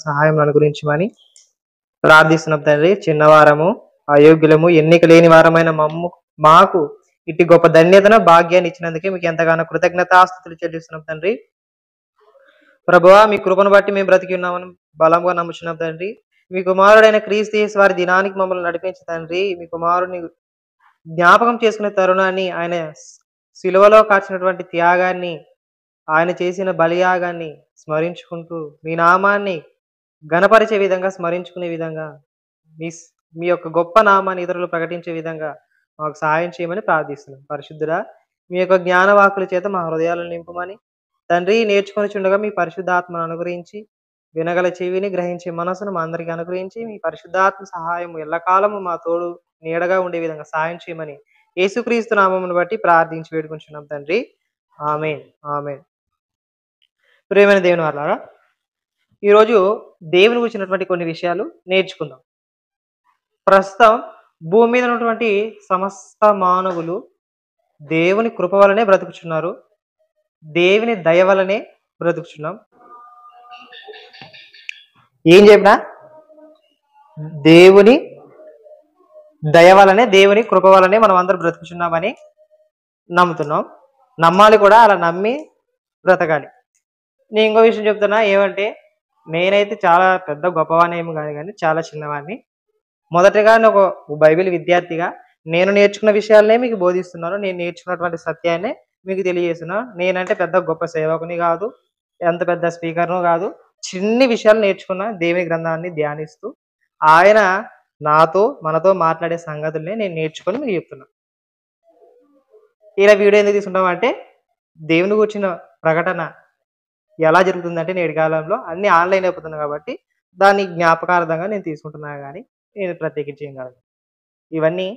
సహాయం అనుగ్రహించమని ప్రార్థిస్తున్నాం తండ్రి. చిన్నవారము, అయోగ్యులము, ఎన్నిక లేని వారమైన మాకు ఇట్టి గొప్ప ధన్యతను, భాగ్యాన్ని ఇచ్చినందుకే మీకు ఎంతగానో కృతజ్ఞతాస్తుతులు చెల్లిస్తున్నాం తండ్రి. ప్రభువా, మీ కృపను బట్టి మేము బ్రతికి ఉన్నామని బలంగా నమ్ముచున్నాం తండ్రి. మీ కుమారుడైన క్రీస్తు యేసు వారి దినానికి మమ్మల్ని నడిపించి తండ్రి, మీ కుమారుని జ్ఞాపకం చేసుకునే తరుణాన్ని, ఆయన శిలువలో కాచినటువంటి త్యాగాన్ని, ఆయన చేసిన బలియాగాన్ని స్మరించుకుంటూ మీ నామాన్ని ఘనపరిచే విధంగా, స్మరించుకునే విధంగా, మీ మీ యొక్క గొప్ప నామాన్ని ఇతరులు ప్రకటించే విధంగా మాకు సహాయం చేయమని ప్రార్థిస్తున్నాం. పరిశుద్ధుడా, మీ యొక్క జ్ఞానవాకుల చేత మా హృదయాలను నింపమని తండ్రి, నేర్చుకొని చుండగా మీ పరిశుద్ధాత్మను అనుగ్రహించి, వినగల చెవిని, గ్రహించే మనసును మా అందరికీ అనుగ్రహించి, మీ పరిశుద్ధాత్మ సహాయం ఎల్లకాలము మా తోడు నీడగా ఉండే విధంగా సహాయం చేయమని యేసుక్రీస్తు నామమును బట్టి ప్రార్థించి వేడుకుంటున్నాం తండ్రి. ఆమేన్, ఆమేన్. ప్రియమైన దేవుని వారలారా, ఈరోజు దేవుని గురించినటువంటి కొన్ని విషయాలు నేర్చుకుందాం. ప్రస్తుతం భూమి మీద ఉన్నటువంటి సమస్త మానవులు దేవుని కృప వలనే బ్రతుకుచున్నారు, దేవుని దయ వలనే బ్రతుకుచున్నాం. ఏం చెప్పినా దేవుని దయ వలనే, దేవుని కృప వలనే మనం అందరూ బ్రతుకుచున్నామని నమ్ముతున్నాం. నమ్మాలి కూడా, అలా నమ్మి బ్రతకాలి. నేను ఇంకో విషయం చెప్తున్నా, ఏమంటే నేనైతే చాలా పెద్ద గొప్పవాణ్ణి ఏమి కాదు, కానీ చాలా చిన్నవాడిని. మొదటగా ఒక బైబిల్ విద్యార్థిగా నేను నేర్చుకున్న విషయాలనే మీకు బోధిస్తున్నాను. నేను నేర్చుకున్నటువంటి సత్యాన్నే మీకు తెలియజేస్తున్నాను. నేనంటే పెద్ద గొప్ప సేవకుని కాదు, ఎంత పెద్ద స్పీకర్ను కాదు. చిన్ని విషయాలు నేర్చుకున్న దేవుని గ్రంథాన్ని ధ్యానిస్తూ ఆయన మనతో మాట్లాడే సంగతుల్ని నేను నేర్చుకొని మీకు చెప్తున్నాను. ఇలా వీడియో ఎందుకు తీసుకుంటాం అంటే, దేవుని గురించిన ప్రకటన ఎలా జరుగుతుందంటే నేటి కాలంలో అన్ని ఆన్లైన్ అయిపోతుంది కాబట్టి దాన్ని జ్ఞాపకార్థంగా నేను తీసుకుంటున్నాను, కానీ నేను ప్రత్యేకించి ఏం కాదు. ఇవన్నీ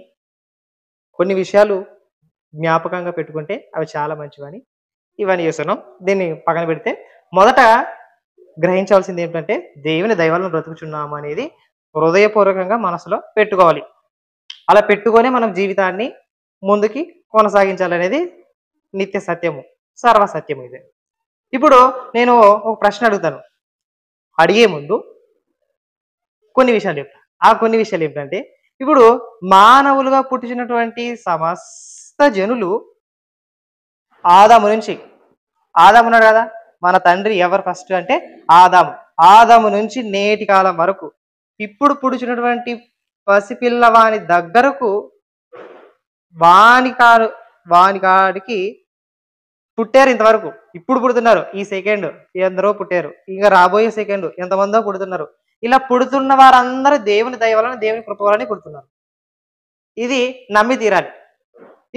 కొన్ని విషయాలు జ్ఞాపకంగా పెట్టుకుంటే అవి చాలా మంచివని ఇవన్నీ చేస్తున్నాం. దీన్ని పక్కన పెడితే మొదట గ్రహించాల్సింది ఏంటంటే, దేవుని దైవాలను బ్రతుకుచున్నాము అనేది హృదయపూర్వకంగా మనసులో పెట్టుకోవాలి. అలా పెట్టుకొని మనం జీవితాన్ని ముందుకి కొనసాగించాలనేది నిత్య సత్యము, సర్వసత్యము ఇది. ఇప్పుడు నేను ఒక ప్రశ్న అడుగుతాను. అడిగే ముందు కొన్ని విషయాలు చెప్తాను. ఆ కొన్ని విషయాలు ఏంటంటే, ఇప్పుడు మానవులుగా పుట్టినటువంటి సమస్త జనులు ఆదాము ఉన్నాడు కదా, మన తండ్రి ఎవరు ఫస్ట్ అంటే ఆదాము నుంచి నేటి కాలం వరకు ఇప్పుడు పుడుచున్నటువంటి పసిపిల్లవాని దగ్గరకు వానికాడికి పుట్టారు ఇంతవరకు. ఇప్పుడు పుడుతున్నారు, ఈ సెకండ్ ఎందరో పుట్టారు, ఇంకా రాబోయే సెకండ్ ఎంతమందో పుడుతున్నారు. ఇలా పుడుతున్న వారందరూ దేవుని దయ వలన, దేవుని కృప వలన పుడుతున్నారు. ఇది నమ్మి తీరాలి.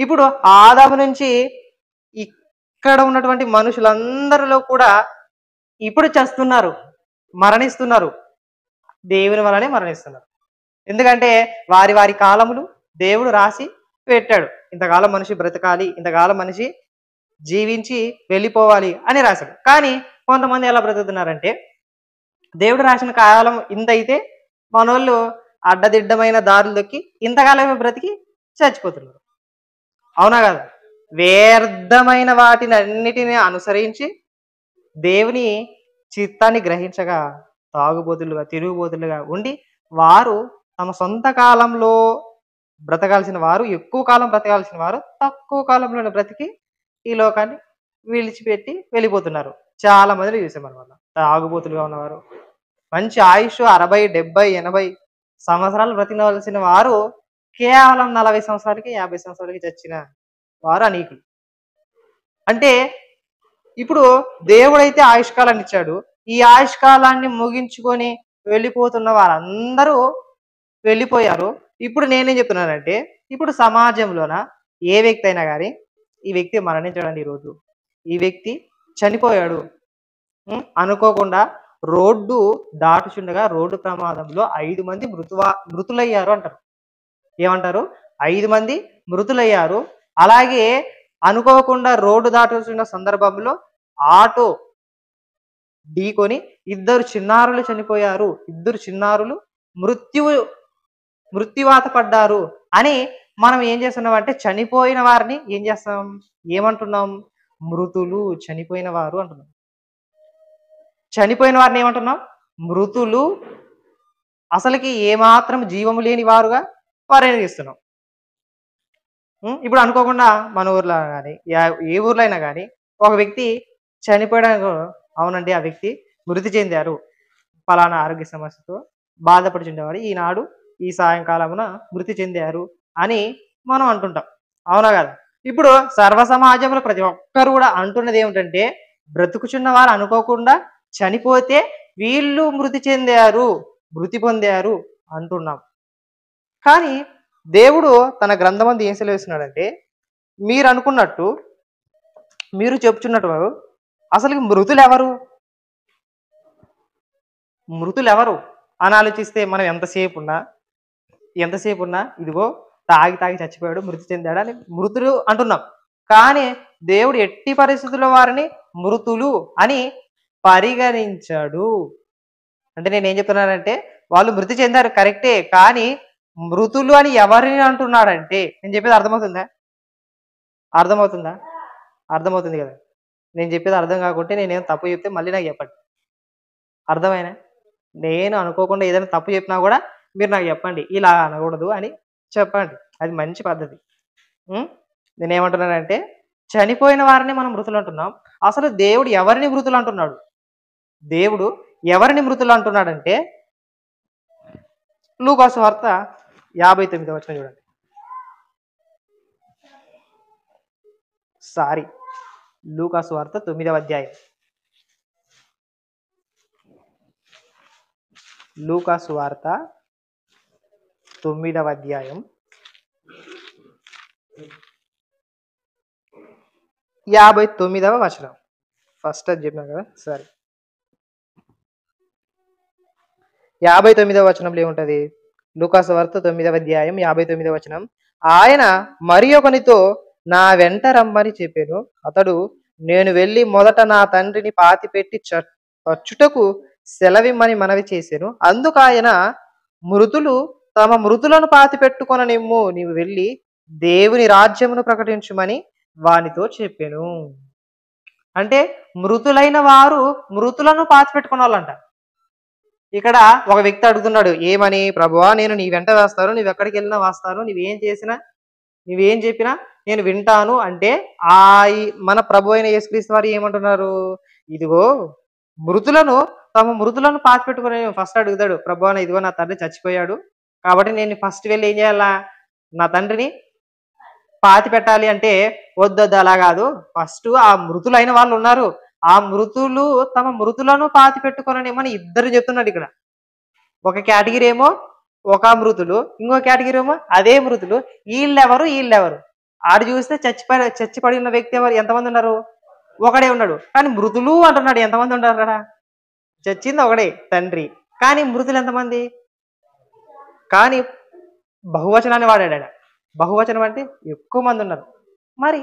ఇప్పుడు ఆదాము నుంచి ఇక్కడ ఉన్నటువంటి మనుషులందరిలో కూడా ఇప్పుడు చస్తున్నారు, మరణిస్తున్నారు, దేవుని వలనే మరణిస్తున్నారు. ఎందుకంటే వారి వారి కాలములు దేవుడు రాసి పెట్టాడు. ఇంతకాలం మనిషి బ్రతకాలి, ఇంతకాలం మనిషి జీవించి వెళ్ళిపోవాలి అని రాశాడు. కానీ కొంతమంది ఎలా బ్రతుకుతున్నారంటే, దేవుడు రాసిన కాలం ఇంత అయితే మనోళ్ళు అడ్డదిడ్డమైన దారులు దొక్కి ఇంతకాలమే బ్రతికి చచ్చిపోతున్నారు. అవునా కదా? వ్యర్థమైన వాటిని అన్నిటిని అనుసరించి దేవుని చిత్తాన్ని గ్రహించగా తాగుబోతులుగా, తిరుగుబోతులుగా ఉండి వారు తమ సొంత కాలంలో బ్రతకాల్సిన వారు, ఎక్కువ కాలం బ్రతకాల్సిన వారు తక్కువ కాలంలోనే బ్రతికి ఈ లోకాన్ని విడిచిపెట్టి వెళ్ళిపోతున్నారు. చాలా మంది చూసాం అనమాట. తాగుబోతులుగా ఉన్నవారు, మంచి ఆయుష్ 60, 70, 80 సంవత్సరాలు బ్రతికవలసిన వారు కేవలం 40 సంవత్సరాలకి, 50 సంవత్సరాలకి చచ్చిన వారు అనేకులు. అంటే ఇప్పుడు దేవుడైతే ఆయుష్కాలాన్ని ఇచ్చాడు, ఈ ఆయుష్కాలాన్ని ముగించుకొని వెళ్ళిపోతున్న వారందరూ వెళ్ళిపోయారు. ఇప్పుడు నేనేం చెప్తున్నానంటే, ఇప్పుడు సమాజంలోన ఏ వ్యక్తి అయినా కానీ, ఈ వ్యక్తి మరణించాడండి, ఈరోజు ఈ వ్యక్తి చనిపోయాడు అనుకోకుండా రోడ్డు దాటుచుండగా రోడ్డు ప్రమాదంలో 5 మంది మృతులయ్యారు అంటారు. ఏమంటారు? 5 మంది మృతులయ్యారు. అలాగే అనుకోకుండా రోడ్డు దాటుతున్న సందర్భంలో ఆటో ఢీకొని 2 చిన్నారులు చనిపోయారు, 2 చిన్నారులు మృత్యువాత పడ్డారు అని మనం ఏం చేస్తున్నాం అంటే, చనిపోయిన వారిని ఏం చేస్తాం, ఏమంటున్నాం? మృతులు, చనిపోయిన వారు అంటున్నాం. చనిపోయిన వారిని ఏమంటున్నాం? మృతులు అసలుకి ఏమాత్రం జీవము లేని వారుగా పరిగణిస్తున్నాం. ఇప్పుడు అనుకోకుండా మన ఊర్లో కానీ ఏ ఊర్లో అయినా కానీ ఒక వ్యక్తి చనిపోయడానికి, అవునండి ఆ వ్యక్తి మృతి చెందారు, ఫలానా ఆరోగ్య సమస్యతో బాధపడుచుండేవాడు, ఈనాడు ఈ సాయంకాలమున మృతి చెందారు అని మనం అంటుంటాం. అవునా కదా? ఇప్పుడు సర్వ సమాజంలో ప్రతి ఒక్కరు కూడా అంటున్నది ఏమిటంటే, బ్రతుకుచున్న వారు అనుకోకుండా చనిపోతే వీళ్ళు మృతి చెందారు, మృతి పొందారు అంటున్నాం. కానీ దేవుడు తన గ్రంథమందు ఏం సెలవిస్తున్నాడంటే, మీరు అనుకున్నట్టు, మీరు చెప్పుచున్నట్టు అసలు మృతులు ఎవరు, మృతులు ఎవరు అని ఆలోచిస్తే మనం ఎంతసేపు ఉన్నా ఇదిగో తాగి తాగి చచ్చిపోయాడు, మృతి చెందాడు అని మృతులు అంటున్నాం. కానీ దేవుడు ఎట్టి పరిస్థితుల్లో వారిని మృతులు అని పరిగణించాడు. అంటే నేనేం చెప్తున్నానంటే, వాళ్ళు మృతి చెందారు కరెక్టే, కానీ మృతులు అని ఎవరిని అంటున్నాడంటే, నేను చెప్పేది అర్థమవుతుందా? అర్థమవుతుందా? అర్థమవుతుంది కదా? నేను చెప్పేది అర్థం కాకుంటే నేనేం తప్పు చెప్తే మళ్ళీ నాకు చెప్పండి. అర్థమైనా? నేను అనుకోకుండా ఏదైనా తప్పు చెప్పినా కూడా మీరు నాకు చెప్పండి, ఇలా అనకూడదు అని చెప్పండి. అది మంచి పద్ధతి. నేనేమంటున్నానంటే, చనిపోయిన వారిని మనం మృతులు అంటున్నాం. అసలు దేవుడు ఎవరిని మృతులు అంటున్నాడు? దేవుడు ఎవరిని మృతులు అంటున్నాడంటే, లూకా సువార్త 59వ వచనం చూడండి. లూకా సువార్త 9వ అధ్యాయం. లూకా సువార్త 9వ అధ్యాయం 59వ వచనం. ఫస్ట్ అది చెప్పినా కదా, సరే. 59వ వచనంలో ఏముంటది? లూకా సువార్త 9వ అధ్యాయం 59వ వచనం. ఆయన మరి ఒకనితో నా వెంట రమ్మని చెప్పాను. అతడు, నేను వెళ్ళి మొదట నా తండ్రిని పాతిపెట్టి చచ్చుటకు సెలవిమ్మని మనవి చేశాను. అందుకు ఆయన, మృతులు తమ మృతులను పాతిపెట్టుకొననిమ్ము, నీవు వెళ్ళి దేవుని రాజ్యమును ప్రకటించుమని వానితో చెప్పాను. అంటే మృతులైన వారు మృతులను పాతిపెట్టుకున్న వాళ్ళంట. ఇక్కడ ఒక వ్యక్తి అడుగుతున్నాడు, ఏమని? ప్రభువా, నేను నీ వెంట వేస్తాను, నువ్వు ఎక్కడికి వెళ్ళినా వస్తాను, నువ్వేం చేసినా, నువ్వేం చెప్పినా నేను వింటాను అంటే, ఆ మన ప్రభు అయిన యేసుక్రీస్తు వారు ఏమంటున్నారు? ఇదిగో మృతులను తమ మృతులను పాతిపెట్టుకుని ఫస్ట్ అడుగుతాడు. ప్రభువా, ఇదిగో నా తండ్రి చచ్చిపోయాడు, కాబట్టి నేను ఫస్ట్ వెళ్ళి ఏం చేయాలా? నా తండ్రిని పాతి పెట్టాలి అంటే, వద్దొద్దు, అలా కాదు, ఫస్ట్ ఆ మృతులైన వాళ్ళు ఉన్నారు, ఆ మృతులు తమ మృతులను పాతి పెట్టుకోనని ఇద్దరు చెప్తున్నాడు ఇక్కడ. ఒక కేటగిరీ ఏమో ఒక మృతులు, ఇంకో కేటగిరీ ఏమో అదే మృతులు. వీళ్ళెవరు? ఆడు చూస్తే చచ్చిపడి ఉన్న వ్యక్తి ఎవరు? ఎంతమంది ఉన్నారు? ఒకడే ఉన్నాడు. కానీ మృతులు అంటున్నాడు, ఎంతమంది ఉన్నారు అక్కడ? చచ్చింది ఒకడే, తండ్రి. కానీ మృతులు ఎంతమంది? కానీ బహువచనాన్ని వాడాడు. బహువచనం అంటే ఎక్కువ మంది ఉన్నారు. మరి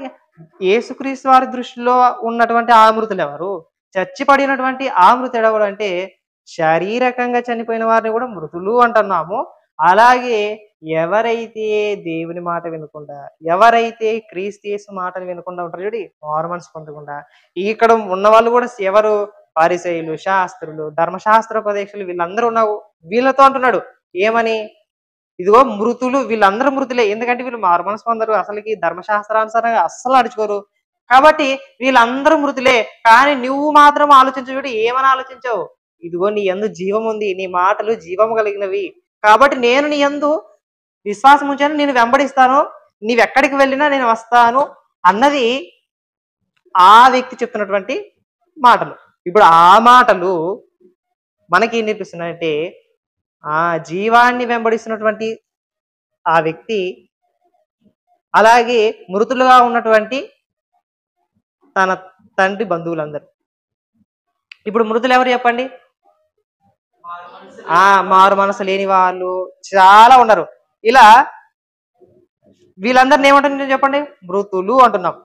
యేసుక్రీస్తు వారి దృష్టిలో ఉన్నటువంటి ఆ మృతులు ఎవరు? చచ్చిపడినటువంటి ఆ మృతుడు ఎవరు అంటే, శారీరకంగా చనిపోయిన వారిని కూడా మృతులు అంటున్నాము. అలాగే ఎవరైతే దేవుని మాట వినకుండా, ఎవరైతే క్రీస్తు యేసు మాటలు వినకుండా ఉంటారు చూడి, మారుమనసు పొందకుండా, ఇక్కడ ఉన్న వాళ్ళు కూడా ఎవరు? పరిసయ్యులు, శాస్త్రులు, ధర్మశాస్త్రోపదేశులు, వీళ్ళందరూ ఉన్నావు. వీళ్ళతో అంటున్నాడు ఏమని? ఇదిగో మృతులు, వీళ్ళందరూ మృతులే. ఎందుకంటే వీళ్ళు మారుమనసు పొందరు, అసలుకి ధర్మశాస్త్రానుసారంగా అస్సలు నడుచుకోరు. కాబట్టి వీళ్ళందరూ మృతులే. కానీ నువ్వు మాత్రం ఆలోచించు, ఏమని ఆలోచించావు? ఇదిగో నీ యందు జీవం ఉంది, నీ మాటలు జీవము కలిగినవి, కాబట్టి నేను నీ యందు విశ్వాసం ఉంచాను, నేను వెంబడిస్తాను, నీవెక్కడికి వెళ్ళినా నేను వస్తాను అన్నది ఆ వ్యక్తి చెప్తున్నటువంటి మాటలు. ఇప్పుడు ఆ మాటలు మనకి ఏం నేర్పిస్తున్నాయంటే, ఆ జీవాన్ని వెంబడిస్తున్నటువంటి ఆ వ్యక్తి, అలాగే మృతులుగా ఉన్నటువంటి తన తండ్రి బంధువులందరూ. ఇప్పుడు మృతులు ఎవరు చెప్పండి? మారు మనసు లేని వాళ్ళు చాలా ఉన్నారు. ఇలా వీళ్ళందరిని ఏమంటున్నాం చెప్పండి? మృతులు అంటున్నాం.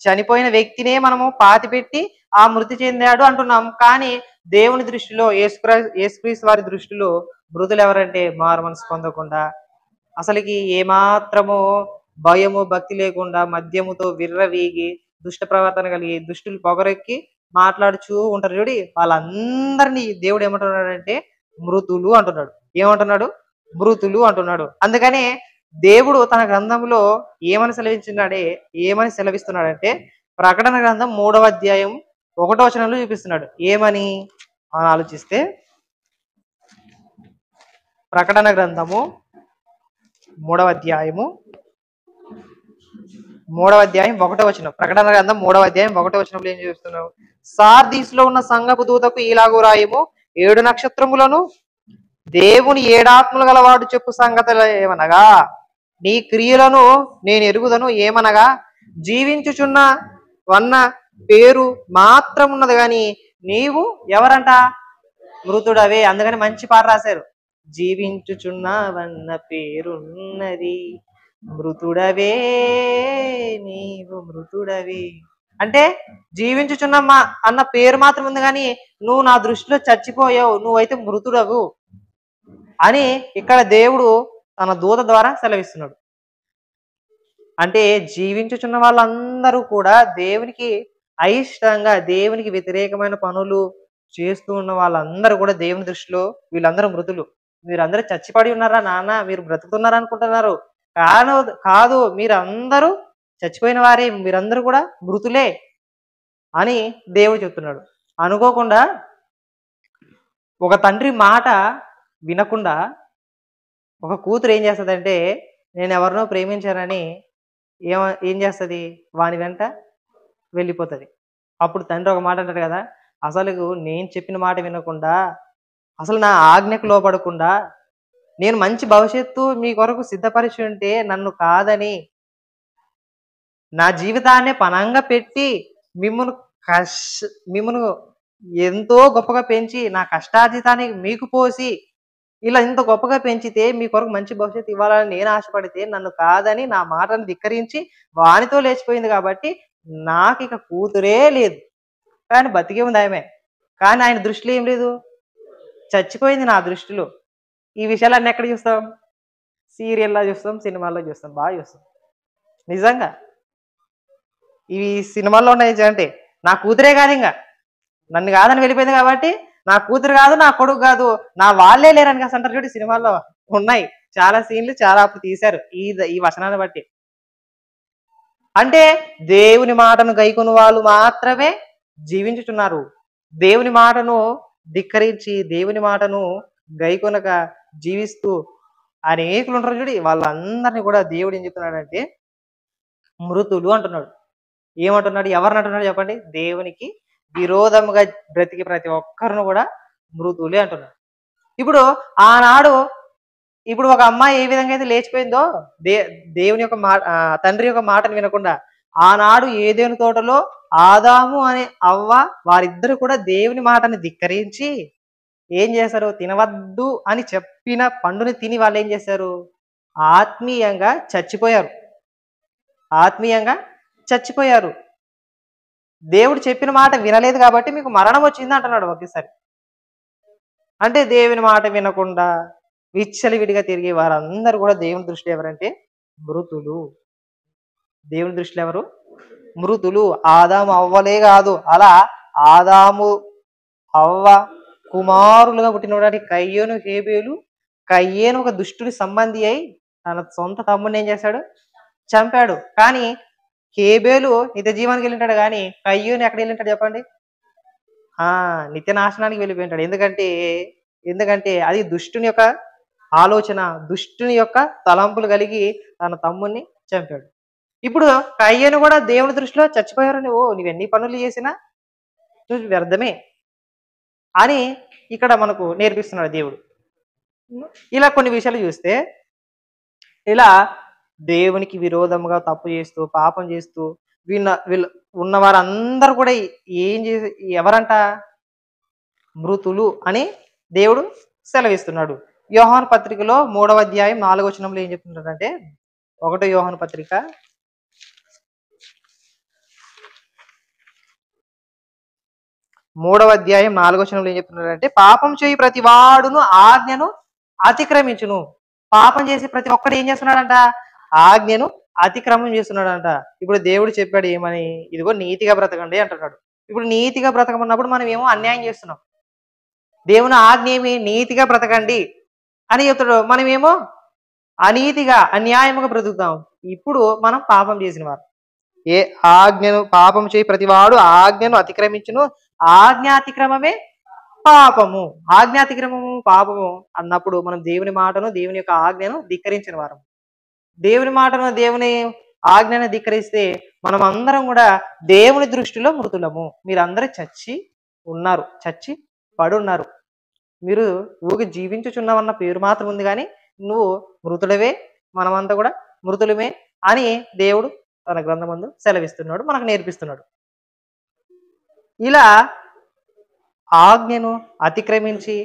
చనిపోయిన వ్యక్తినే మనము పాతి పెట్టి ఆ మృతి చెందాడు అంటున్నాం. కానీ దేవుని దృష్టిలో, యేసుక్రీస్తు వారి దృష్టిలో మృతులు ఎవరంటే, మారు మనసు పొందకుండా, అసలుకి ఏమాత్రము భయము భక్తి లేకుండా, మద్యముతో విర్రవీగి, దుష్ట ప్రవర్తన కలిగి, దుష్టులు పొగరెక్కి మాట్లాడుచూ ఉంటారు చూడి, వాళ్ళందరినీ దేవుడు ఏమంటున్నాడంటే మృతులు అంటున్నాడు. ఏమంటున్నాడు? మృతులు అంటున్నాడు. అందుకనే దేవుడు తన గ్రంథంలో ఏమని సెలవిస్తున్నాడంటే ప్రకటన గ్రంథం 3వ అధ్యాయం 1వ వచనంలో చూపిస్తున్నాడు. ఏమని అని ఆలోచిస్తే, ప్రకటన గ్రంథము 3వ అధ్యాయము 1వ వచనం. ప్రకటన గ్రంథం 3వ అధ్యాయం 1వ వచనంలో ఏం చూస్తున్నావు? సార్దీస్ లో ఉన్న సంఘపు దూతకు ఇలాగు రాయము, 7 నక్షత్రములను దేవుని 7 ఆత్మలు గలవాడు చెప్పు సంగతులు ఏమనగా, నీ క్రియలను నేను ఎరుగుదను. ఏమనగా, జీవించుచున్న వన్న పేరు మాత్రం ఉన్నది గాని నీవు ఎవరంట? మృతుడవే. అందుకని మంచి పాట రాశారు, జీవించుచున్నవన్న పేరున్నది, మృతుడవే నీవు మృతుడవే. అంటే జీవించుచున్నమ్మా అన్న పేరు మాత్రం ఉంది కానీ నువ్వు నా దృష్టిలో చచ్చిపోయావు, నువ్వైతే మృతుడవు అని ఇక్కడ దేవుడు తన దూత ద్వారా సెలవిస్తున్నాడు. అంటే జీవించుచున్న వాళ్ళందరూ కూడా దేవునికి అయిష్టంగా, దేవునికి వ్యతిరేకమైన పనులు చేస్తూ ఉన్న వాళ్ళందరూ కూడా దేవుని దృష్టిలో వీళ్ళందరూ మృతులు. మీరందరూ చచ్చిపడి ఉన్నారా నాన్న, మీరు బ్రతుకుతున్నారా అనుకుంటున్నారు. కాదు, మీరందరూ చచ్చిపోయిన వారే, మీరందరూ కూడా మృతులే అని దేవుడు చెప్తున్నాడు. అనుకోకుండా ఒక తండ్రి మాట వినకుండా ఒక కూతురు ఏం చేస్తుందంటే, నేను ఎవరినో ప్రేమించానని ఏం చేస్తుంది, వాని వెంట వెళ్ళిపోతుంది. అప్పుడు తండ్రి ఒక మాట అంటాడు కదా, అసలు నేను చెప్పిన మాట వినకుండా, అసలు నా ఆజ్ఞకు లోపడకుండా, నేను మంచి భవిష్యత్తు మీ కొరకు సిద్ధపరిచి ఉంటే నన్ను కాదని, నా జీవితాన్ని పణంగా పెట్టి మిమ్మల్ని ఎంతో గొప్పగా పెంచి నా కష్టార్జితాన్ని మీకు పోసి ఇలా ఇంత గొప్పగా పెంచితే మీ కొరకు మంచి భవిష్యత్తు ఇవ్వాలని నేను ఆశపడితే నన్ను కాదని నా మాటను ధిక్కరించి వానితో లేచిపోయింది కాబట్టి నాకు ఇక కూతురే లేదు. కానీ బతికే ఉంది ఆమె. కానీ ఆయన దృష్టిలో ఏం లేదు, చచ్చిపోయింది నా దృష్టిలో. ఈ విషయాలన్నీ ఎక్కడ చూస్తాం? సీరియల్లో చూస్తాం, సినిమాల్లో చూస్తాం, బాగా చూస్తాం. నిజంగా ఇవి సినిమాల్లో ఉన్నాయి అంటే నా కూతురే కాదు, ఇంకా నన్ను కాదని వెళ్ళిపోయింది కాబట్టి నా కూతురు కాదు, నా కొడుకు కాదు, నా వాళ్ళే లేరని కాస్త అంటారు చూడండి. సినిమాల్లో ఉన్నాయి చాలా సీన్లు, చాలా అప్పుడు తీశారు ఈ వచనాన్ని బట్టి. అంటే దేవుని మాటను గైకొను వాళ్ళు మాత్రమే జీవించుతున్నారు. దేవుని మాటను ధిక్కరించి దేవుని మాటను గైకొనక జీవిస్తూ అనేకులు ఉంటారు చూడి, వాళ్ళందరినీ కూడా దేవుడు ఏం చెప్తున్నాడంటే మృతులు అంటున్నాడు. ఏమంటున్నాడు? ఎవరిని అంటున్నాడు చెప్పండి? దేవునికి విరోధముగా బ్రతికి ప్రతి ఒక్కరిని కూడా మృతులే అంటున్నాడు. ఇప్పుడు ఒక అమ్మాయి ఏ విధంగా అయితే లేచిపోయిందో దేవుని యొక్క తండ్రి యొక్క మాటను వినకుండా, ఆనాడు ఏదెను తోటలో ఆదాము అనే అవ్వ వారిద్దరు కూడా దేవుని మాటని ధిక్కరించి ఏం చేశారు? తినవద్దు అని చెప్పిన పండుని తిని వాళ్ళు ఏం చేశారు? ఆత్మీయంగా చచ్చిపోయారు. దేవుడు చెప్పిన మాట వినలేదు కాబట్టి మీకు మరణం వచ్చింది అంటున్నాడు ఒకేసారి. అంటే దేవుని మాట వినకుండా విచ్చలవిడిగా తిరిగే వారందరూ కూడా దేవుని దృష్టిలో ఎవరంటే మృతులు. దేవుని దృష్టిలో ఎవరు? మృతులు. ఆదాము అవ్వలే కాదు, అలా ఆదాము అవ్వ కుమారులుగా పుట్టినటువంటి కయ్యేను హేబేలు. కయ్యేను ఒక దుష్టుడి సంబంధి అయి తన సొంత తమ్ముడిని ఏం చేశాడు? చంపాడు. కానీ హేబేలు నిత్య జీవానికి వెళ్ళింటాడు, కానీ కయ్యేను ఎక్కడ వెళ్ళింటాడు చెప్పండి? నిత్య నాశనానికి వెళ్ళిపోయింటాడు. ఎందుకంటే అది దుష్టుని యొక్క ఆలోచన, దుష్టుని యొక్క తలంపులు కలిగి తన తమ్ముడిని చంపాడు. ఇప్పుడు కయ్యేను కూడా దేవుని దృష్టిలో చచ్చిపోయారు. నువ్వెన్ని పనులు చేసినా నువ్వు వ్యర్థమే అని ఇక్కడ మనకు నేర్పిస్తున్నాడు దేవుడు. ఇలా కొన్ని విషయాలు చూస్తే, ఇలా దేవునికి విరోధముగా తప్పు చేస్తూ పాపం చేస్తూ వీళ్ళు ఉన్న వారందరూ కూడా ఏం చేసి ఎవరంట? మృతులు అని దేవుడు సెలవిస్తున్నాడు. యోహాను పత్రికలో 3వ అధ్యాయం 4వ వచనంలో ఏం చెప్తున్నాడంటే, 1 యోహాను పత్రిక 3వ అధ్యాయం 4వ వచనంలో ఏం చెప్తున్నాడంటే, పాపం చేయి ప్రతి వాడును ఆజ్ఞను అతిక్రమించును. పాపం చేసి ప్రతి ఒక్కడు ఏం చేస్తున్నాడంట? ఆజ్ఞను అతిక్రమం చేస్తున్నాడంట. ఇప్పుడు దేవుడు చెప్పాడు ఏమని? ఇదిగో నీతిగా బ్రతకండి అంటున్నాడు. ఇప్పుడు నీతిగా బ్రతకమన్నప్పుడు మనం ఏమో అన్యాయం చేస్తున్నాం. దేవుని ఆజ్ఞ ఏమి నీతిగా బ్రతకండి అని చెప్తాడు. మనమేమో అనీతిగా, అన్యాయముగా బ్రతుకుతాం. ఇప్పుడు మనం పాపం చేసిన వారు. ఏ ఆజ్ఞను పాపం చేయి ప్రతివాడు ఆజ్ఞను అతిక్రమించును. ఆజ్ఞాతిక్రమమే పాపము. ఆజ్ఞాతిక్రమము పాపము అన్నప్పుడు మనం దేవుని మాటను, దేవుని యొక్క ఆజ్ఞను ధిక్కరించిన వారం. దేవుని మాటను, దేవుని ఆజ్ఞను ధిక్కరిస్తే మనం అందరం కూడా దేవుని దృష్టిలో మృతులము. మీరందరూ చచ్చి ఉన్నారు, చచ్చి పడున్నారు. మీరు ఊగి జీవించుచున్నావన్న పేరు మాత్రం ఉంది కానీ నువ్వు మృతులవే, మనమంతా కూడా మృతులమే అని దేవుడు తన గ్రంథమందు సెలవిస్తున్నాడు, మనకు నేర్పిస్తున్నాడు. ఇలా ఆజ్ఞను అతిక్రమించి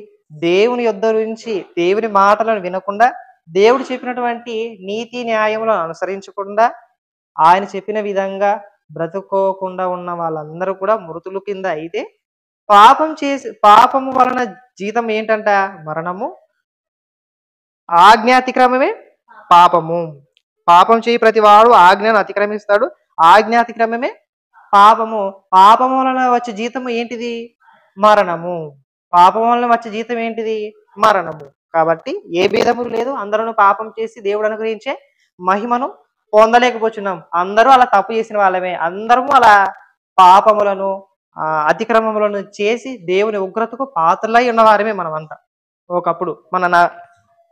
దేవుని యొద్ద నుంచి దేవుని మాటలను వినకుండా, దేవుడు చెప్పినటువంటి నీతి న్యాయములను అనుసరించకుండా, ఆయన చెప్పిన విధంగా బ్రతుకోకుండా ఉన్న వాళ్ళందరూ కూడా మృతుల కింద అయితే, పాపము వలన జీతం ఏంటంట? మరణము. ఆజ్ఞాతిక్రమమే పాపము. పాపం చేయి ప్రతి వాడు ఆజ్ఞను అతిక్రమిస్తాడు. ఆజ్ఞాతిక్రమమే పాపము. పాపము వలన వచ్చే జీతము ఏంటిది? మరణము. పాపం వలన వచ్చే జీతం ఏంటిది? మరణము. కాబట్టి ఏ భేదము లేదు. అందరూ పాపం చేసి దేవుడు అనుగ్రహించే మహిమను పొందలేకపోతున్నాం. అందరూ అలా తప్పు చేసిన వాళ్ళమే. అందరము అలా పాపములను అతిక్రమములను చేసి దేవుని ఉగ్రతకు పాత్రలై ఉన్నవారమే మనమంతా. ఒకప్పుడు మన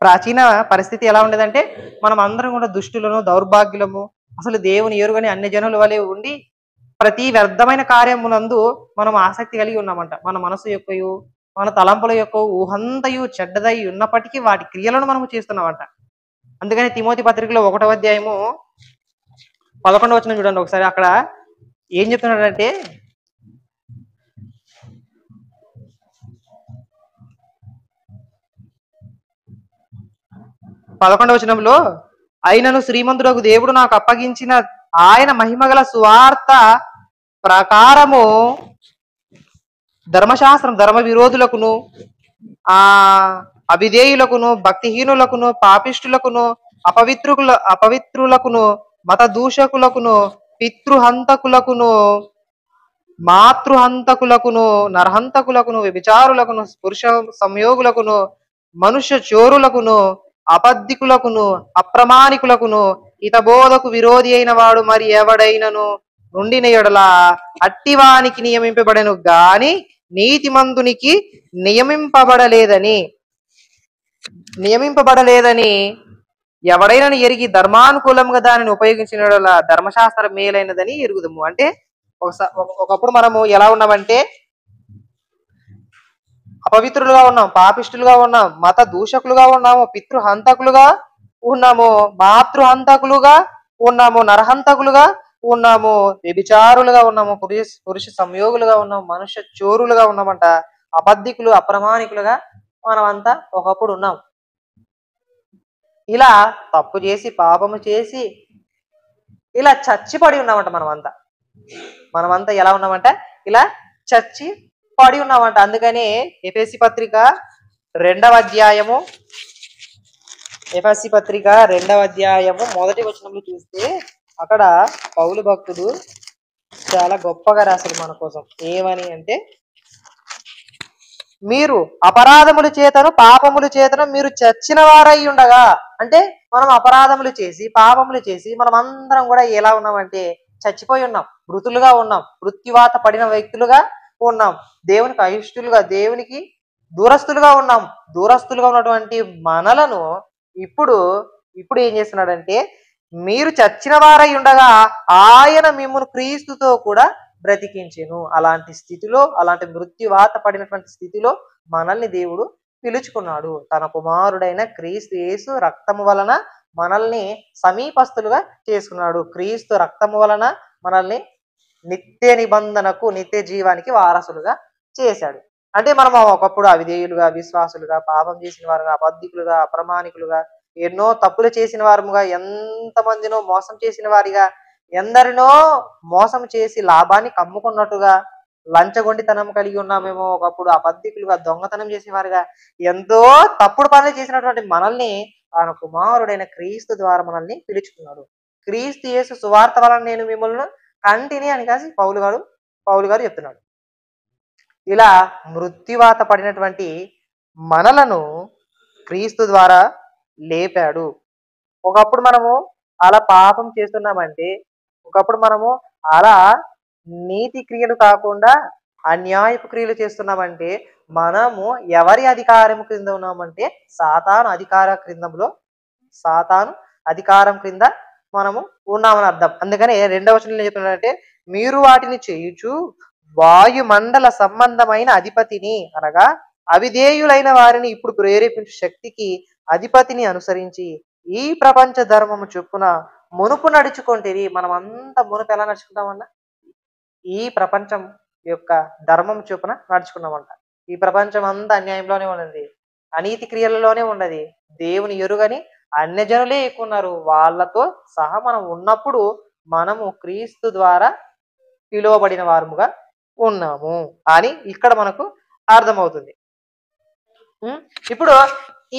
ప్రాచీన పరిస్థితి ఎలా ఉండేదంటే, మనం అందరం కూడా దుష్టులను, దౌర్భాగ్యులము, అసలు దేవుని ఎరుగని అన్ని జనుల వలె ఉండి ప్రతి వ్యర్థమైన కార్యమునందు మనం ఆసక్తి కలిగి ఉన్నామంట. మన మనసు యొక్కయు, మన తలంపుల యొక్క ఊహంతయు చెడ్డదై ఉన్నప్పటికీ వాటి క్రియలను మనము చేస్తున్నామంట. అందుకని తిమోతి పత్రికలో 1వ అధ్యాయము 11వ వచనం చూడండి ఒకసారి. అక్కడ ఏం చెప్తున్నాడంటే, 11వ వచనంలో, అయినను శ్రీమంతుడకు దేవుడు నాకు అప్పగించిన ఆయన మహిమగల సువార్త ప్రకారము ధర్మశాస్త్రం ధర్మ విరోధులకును, అవిధేయులకును, భక్తిహీనులకును, పాపిష్టులకును, అపవిత్రులకును, మత దూషకులకును, పితృహంతకులకును, మాతృహంతకులకును, నరహంతకులకును, వ్యభిచారులకును, పురుష సంయోగులకును, మనుష్య చోరులకును, అబద్ధికులకును, అప్రమాణికులకును, హితబోధకు విరోధి అయిన వాడు మరి ఎవడైనను నుండిన ఎడల అట్టివానికి నియమింపబడెను గాని నీతిమంతునికి నియమింపబడలేదని ఎవడైనా ఎరిగి ధర్మానుకూలంగా దానిని ఉపయోగించిన ఎడల ధర్మశాస్త్రం మేలైనదని ఎరుగుదము. అంటే ఒకప్పుడు మనము ఎలా ఉన్నామంటే, అపవిత్రులుగా ఉన్నాం, పాపిష్టులుగా ఉన్నాం, మత దూషకులుగా ఉన్నాము, పితృహంతకులుగా ఉన్నాము, మాతృహంతకులుగా ఉన్నాము, నరహంతకులుగా ఉన్నాము, వ్యభిచారులుగా ఉన్నాము, పురుష సంయోగులుగా ఉన్నాము, మనుష్య చోరులుగా ఉన్నామంట. అబద్ధికులు, అప్రమాణికులుగా మనమంతా ఒకప్పుడు ఉన్నాం. ఇలా తప్పు చేసి పాపము చేసి ఇలా చచ్చిపడి ఉన్నామంట. మనమంతా ఎలా ఉన్నామంట? ఇలా చచ్చి పడి ఉన్నామంట. అందుకని ఎఫెసీ పత్రిక 2వ అధ్యాయము 1వ వచనంలో చూస్తే అక్కడ పౌలు భక్తుడు చాలా గొప్పగా రాశాడు మన కోసం. ఏమని అంటే, మీరు అపరాధముల చేతను పాపముల చేతను మీరు చచ్చిన వారై ఉండగా, అంటే మనం అపరాధములు చేసి పాపములు చేసి మనం అందరం కూడా ఎలా ఉన్నామంటే చచ్చిపోయి ఉన్నాం, మృతులుగా ఉన్నాం, మృత్యువాత పడిన వ్యక్తులుగా ఉన్నాం, దేవునికి అయిష్టులుగా, దేవునికి దూరస్తులుగా ఉన్నాం. దూరస్తులుగా ఉన్నటువంటి మనలను ఇప్పుడు ఏం చేస్తున్నాడంటే, మీరు చచ్చిన వారై ఉండగా ఆయన మిమ్మును క్రీస్తుతో కూడా బ్రతికించెను. అలాంటి స్థితిలో, అలాంటి మృత్యువాత పడినటువంటి స్థితిలో మనల్ని దేవుడు పిలుచుకున్నాడు. తన కుమారుడైన క్రీస్తు యేసు రక్తము వలన మనల్ని సమీపస్తులుగా చేసుకున్నాడు. క్రీస్తు రక్తము వలన మనల్ని నిత్య నిబంధనకు, నిత్య జీవానికి వారసులుగా చేశాడు. అంటే మనం ఒకప్పుడు అవిధేయులుగా, విశ్వాసులుగా, పాపం చేసిన వారుగా, అబద్ధికులుగా, అప్రమాణికులుగా, ఎన్నో తప్పులు చేసిన వారముగా, ఎంతమందినో మోసం చేసిన వారిగా, ఎందరినో మోసం చేసి లాభాన్ని కమ్ముకున్నట్టుగా, లంచగొండితనం కలిగి ఉన్నామేమో, ఒకప్పుడు అబద్ధికులుగా, దొంగతనం చేసేవారుగా, ఎంతో తప్పుడు పనులు చేసినటువంటి మనల్ని ఆయన కుమారుడైన క్రీస్తు ద్వారా మనల్ని పిలుచుకున్నాడు. క్రీస్తు యేసు సువార్త వలన నేను మిమ్మల్ని కంటిని అని కాసి పౌలు గారు చెప్తున్నాడు. ఇలా మృత్యువాత పడినటువంటి మనలను క్రీస్తు ద్వారా లేపాడు. ఒకప్పుడు మనము అలా పాపం చేస్తున్నామంటే, ఒకప్పుడు మనము అలా నీతి క్రియలు కాకుండా అన్యాయపు క్రియలు చేస్తున్నామంటే, మనము ఎవరి అధికారం క్రింద ఉన్నామంటే సాతాను అధికార క్రిందంలో సాతాను అధికారం క్రింద మనము ఉన్నామని అర్థం. అందుకని రెండవ వచనంలో ఏం చెప్తున్నాడంటే, మీరు వాటిని చేయుచు వాయుమండల సంబంధమైన అధిపతిని అనగా అవిధేయులైన వారిని ఇప్పుడు ప్రేరేపించు శక్తికి అధిపతిని అనుసరించి ఈ ప్రపంచ ధర్మము చొప్పున మునుపు నడుచుకుంటేది. మనం అంతా మునుపు ఎలా నడుచుకుంటామన్నా ఈ ప్రపంచం యొక్క ధర్మం చొప్పున నడుచుకున్నామంట. ఈ ప్రపంచం అంతా అన్యాయంలోనే ఉన్నది, అనీతి క్రియలలోనే ఉన్నది. దేవుని ఎరుగని అన్యజనులే ఎక్కువ ఉన్నారు. వాళ్ళతో సహా మనం ఉన్నప్పుడు మనము క్రీస్తు ద్వారా పిలువబడిన వారముగా ఉన్నాము అని ఇక్కడ మనకు అర్థమవుతుంది. ఇప్పుడు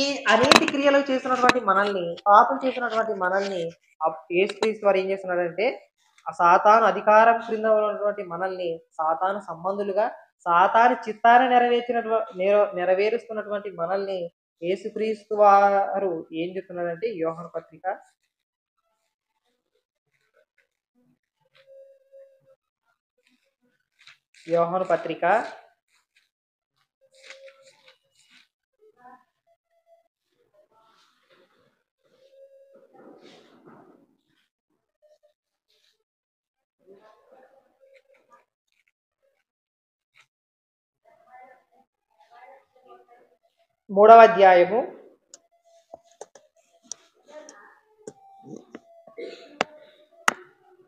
ఈ అనీతి క్రియలు చేసినటువంటి మనల్ని, పాపం చేసినటువంటి మనల్ని యేసుక్రీస్తు వారు ఏం చేస్తున్నాడంటే, ఆ సాతాను అధికారం క్రింద ఉన్నటువంటి మనల్ని సాతాను సంబంధులుగా, సాతాను చిత్తాన్ని నెరవేరుస్తున్నటువంటి మనల్ని యేసుక్రీస్తు వారు ఏం చెప్తున్నాడంటే, యోహాను పత్రిక 3వ అధ్యాయము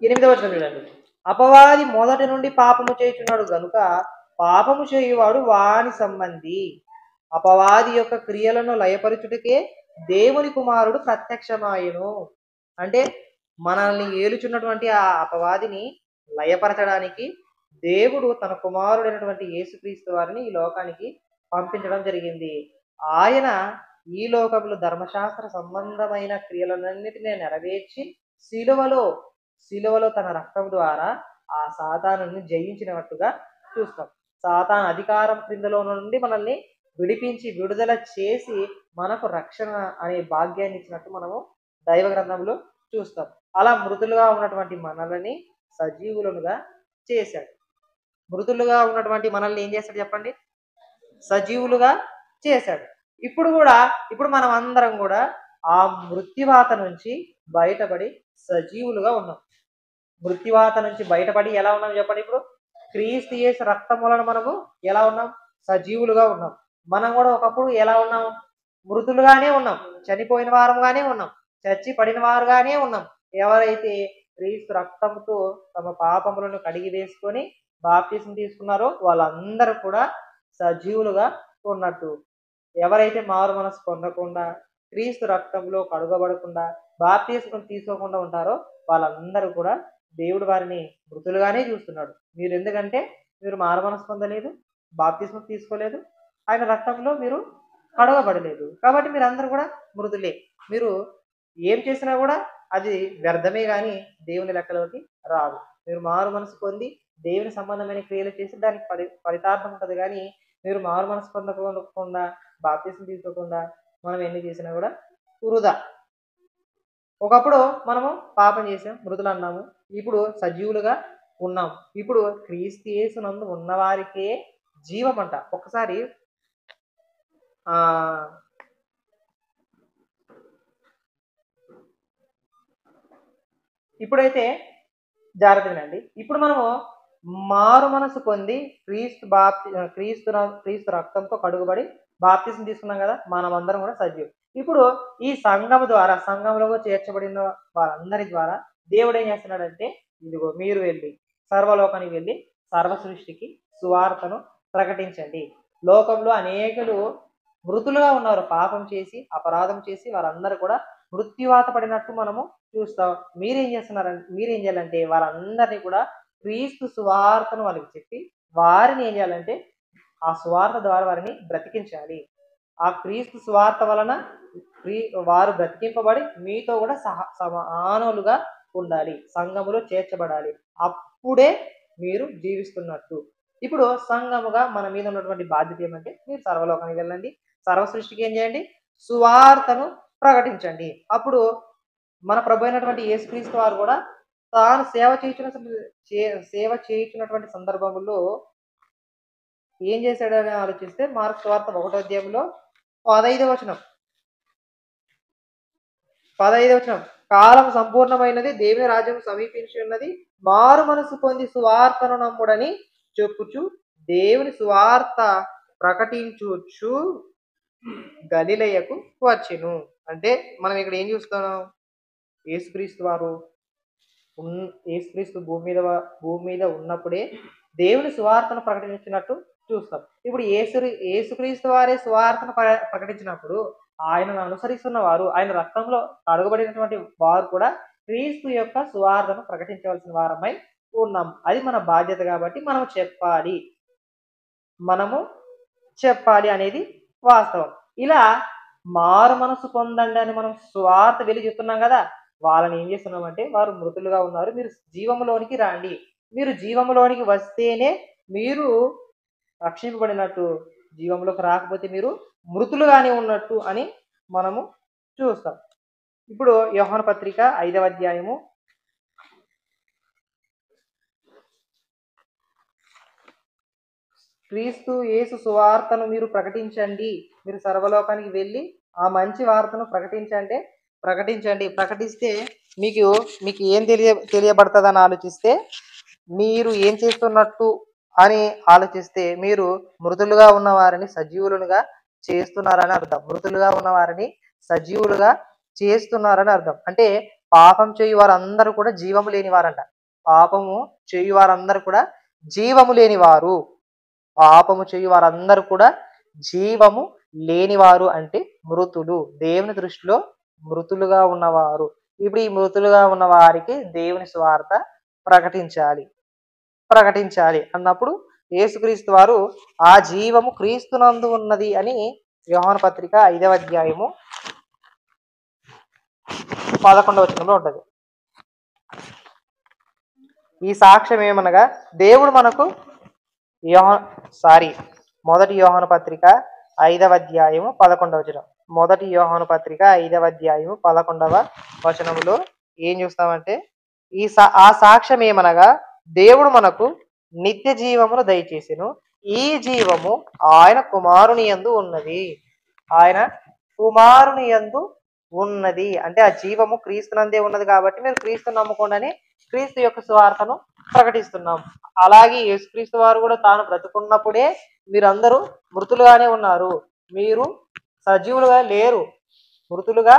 8వ వచనం చూడండి. అపవాది మొదటి నుండి పాపము చేయుచున్నాడు గనుక పాపము చేయువాడు వాని సంబంధి. అపవాది యొక్క క్రియలను లయపరచుటకే దేవుని కుమారుడు ప్రత్యక్షమాయెను. అంటే మనల్ని ఏలుచున్నటువంటి ఆ అపవాదిని లయపరచడానికి దేవుడు తన కుమారుడైనటువంటి యేసుక్రీస్తు వారిని ఈ లోకానికి పంపించడం జరిగింది. ఆయన ఈ లోకంలో ధర్మశాస్త్ర సంబంధమైన క్రియలన్నిటినీ నెరవేర్చి శిలువలో తన రక్తం ద్వారా ఆ సాతానుని జయించినట్టుగా చూస్తాం. సాతాను అధికారం క్రిందలో నుండి మనల్ని విడిపించి విడుదల చేసి మనకు రక్షణ అనే భాగ్యాన్ని ఇచ్చినట్టు మనము దైవ గ్రంథంలో చూస్తాం. అలా మృతులుగా ఉన్నటువంటి మనల్ని సజీవులుగా చేశాడు. మృతులుగా ఉన్నటువంటి మనల్ని ఏం చేశాడు చెప్పండి? సజీవులుగా చేశాడు. ఇప్పుడు మనం అందరం కూడా ఆ మృత్యువాత నుంచి బయటపడి సజీవులుగా ఉన్నాం. మృత్యువాత నుంచి బయటపడి ఎలా ఉన్నాం చెప్పండి? ఇప్పుడు క్రీస్తు యేసు రక్తం వలన మనము ఎలా ఉన్నాం? సజీవులుగా ఉన్నాం. మనం కూడా ఒకప్పుడు ఎలా ఉన్నాం? మృతులుగానే ఉన్నాం, చనిపోయిన వారంగానే ఉన్నాం, చచ్చి పడిన వారుగానే ఉన్నాం. ఎవరైతే క్రీస్తు రక్తంతో తమ పాపములను కడిగి వేసుకొని బాప్తిసం తీసుకున్నారో వాళ్ళందరూ కూడా సజీవులుగా ఉన్నట్టు. ఎవరైతే మారు మనసు పొందకుండా క్రీస్తు రక్తంలో కడుగబడకుండా బాప్తిసం తీసుకోకుండా ఉంటారో వాళ్ళందరూ కూడా దేవుడు వారిని మృతులుగానే చూస్తున్నాడు. మీరు ఎందుకంటే మీరు మారు మనసు పొందలేదు, బాప్తిసం తీసుకోలేదు, ఆయన రక్తంలో మీరు కడగబడలేదు. కాబట్టి మీరు అందరూ కూడా మృతులే. మీరు ఏం చేసినా కూడా అది వ్యర్థమే కానీ దేవుని లెక్కలోకి రాదు. మీరు మారు మనసు పొంది దేవుని సంబంధమైన క్రియలు చేసి దానికి ఫలితార్థం ఉంటుంది. కానీ మీరు మారు మనసు పొందకుండా బాప్తిసం తీసుకోకుండా మనం ఎన్ని చేసినా కూడా వృధా. ఒకప్పుడు మనము పాపం చేసాం, మృతులు అన్నాము. ఇప్పుడు సజీవులుగా ఉన్నాం. ఇప్పుడు క్రీస్తు యేసునందు ఉన్నవారికే జీవం అంట. ఒకసారి ఇప్పుడైతే జాగ్రత్త వినండి. ఇప్పుడు మనము మారు మనసు పొంది క్రీస్తు రక్తంతో కడుగుబడి బాప్తిసం తీసుకున్నాం కదా, మనం అందరం కూడా సజీవం. ఇప్పుడు ఈ సంఘం ద్వారా, సంఘంలో చేర్చబడిన వారందరి ద్వారా దేవుడు ఏం చేస్తున్నాడంటే, ఇదిగో మీరు వెళ్ళి సర్వలోకానికి వెళ్ళి సర్వ సృష్టికి సువార్తను ప్రకటించండి. లోకంలో అనేకులు మృతులుగా ఉన్నారు, పాపం చేసి అపరాధం చేసి వారందరూ కూడా మృత్యువాత పడినట్టు మనము చూస్తాం. మీరేం చేయాలంటే వారందరినీ కూడా క్రీస్తు సువార్తను వాళ్ళకి చెప్పి వారిని ఏం చేయాలంటే ఆ సువార్త ద్వారా వారిని బ్రతికించాలి. ఆ క్రీస్తు సువార్త వలన వారు బ్రతికింపబడి మీతో కూడా సమానులుగా ఉండాలి, సంఘములో చేర్చబడాలి. అప్పుడే మీరు జీవిస్తున్నట్టు. ఇప్పుడు సంఘముగా మన మీద ఉన్నటువంటి బాధ్యత ఏమంటే మీరు సర్వలోకానికి వెళ్ళండి, సర్వ సృష్టికి ఏం చేయండి, సువార్తను ప్రకటించండి. అప్పుడు మన ప్రభు అయినటువంటి యేసుక్రీస్తు వారు కూడా తాను సేవ చేయించినటువంటి సందర్భంలో ఏం చేశాడని ఆలోచిస్తే మార్క్స్ వార్త 1వ అధ్యాయంలో 15వ వచనం 15వ వచనం, కాలం సంపూర్ణమైనది, దేవుని రాజ్యం సమీపించి ఉన్నది, మారు మనసు పొంది సువార్తను నమ్ముడని చెప్పుచు దేవుని సువార్త ప్రకటించుచు గలిలయకు వచ్చెను. అంటే మనం ఇక్కడ ఏం చూస్తున్నాం, యేసుక్రీస్తు వారు యేసుక్రీస్తు భూమి మీద ఉన్నప్పుడే దేవుని సువార్తను ప్రకటించినట్టు చూస్తాం. ఇప్పుడు యేసుక్రీస్తు వారే సువార్తను ప్రకటించినప్పుడు ఆయనను అనుసరిస్తున్న వారు, ఆయన రక్తంలో కడుగబడినటువంటి వారు కూడా క్రీస్తు యొక్క సువార్తను ప్రకటించవలసిన వారమై ఉన్నాం. అది మన బాధ్యత కాబట్టి మనము చెప్పాలి అనేది వాస్తవం. ఇలా మారు మనసు పొందండి అని మనం సువార్త వెళ్ళి చెప్తున్నాం కదా, వాళ్ళని ఏం చేస్తున్నామంటే వారు మృతులుగా ఉన్నారు, మీరు జీవములోనికి రండి, మీరు జీవములోనికి వస్తేనే మీరు రక్షింపబడినట్టు, జీవంలోకి రాకపోతే మీరు మృతులుగానే ఉన్నట్టు అని మనము చూస్తాం. ఇప్పుడు యోహాను పత్రిక 5వ అధ్యాయము క్రీస్తు యేసు సువార్తను మీరు ప్రకటించండి, మీరు సర్వలోకానికి వెళ్ళి ఆ మంచి వార్తను ప్రకటిస్తే మీకు ఏం తెలియబడుతుందని ఆలోచిస్తే, మీరు ఏం చేస్తున్నట్టు అని ఆలోచిస్తే మీరు మృతులుగా ఉన్న వారిని సజీవులుగా చేస్తున్నారని అర్థం. మృతులుగా ఉన్న వారిని సజీవులుగా చేస్తున్నారని అర్థం. అంటే పాపం చేయు వారందరూ కూడా జీవము లేని వారంట. పాపము చేయు వారందరూ కూడా జీవము లేనివారు. పాపము చేయు వారందరూ కూడా జీవము లేనివారు అంటే మృతులు, దేవుని దృష్టిలో మృతులుగా ఉన్నవారు. ఇప్పుడు ఈ మృతులుగా ఉన్న వారికి దేవుని సువార్త ప్రకటించాలి అన్నప్పుడు యేసుక్రీస్తు వారు ఆ జీవము క్రీస్తునందు ఉన్నది అని యోహాను పత్రిక 5వ అధ్యాయము 11వ వచనంలో ఉంటది. ఈ సాక్ష్యం ఏమనగా దేవుడు మనకు మొదటి యోహాను పత్రిక 5వ అధ్యాయము 11వ వచనం. మొదటి యోహాను పత్రిక 5వ అధ్యాయము 11వ వచనంలో ఏం చూస్తామంటే, ఆ సాక్ష్యం ఏమనగా దేవుడు మనకు నిత్య జీవమును దయచేసెను, ఈ జీవము ఆయన కుమారుని యందు ఉన్నది. ఆయన కుమారుని యందు ఉన్నది అంటే ఆ జీవము క్రీస్తునందే ఉన్నది కాబట్టి మీరు క్రీస్తుని నమ్ముకోండి అని క్రీస్తు యొక్క సువార్తను ప్రకటిస్తున్నాం. అలాగే యేసుక్రీస్తు వారు కూడా తాను బ్రతుకున్నప్పుడే మీరందరూ మృతులుగానే ఉన్నారు, మీరు సజీవులుగా లేరు, మృతులుగా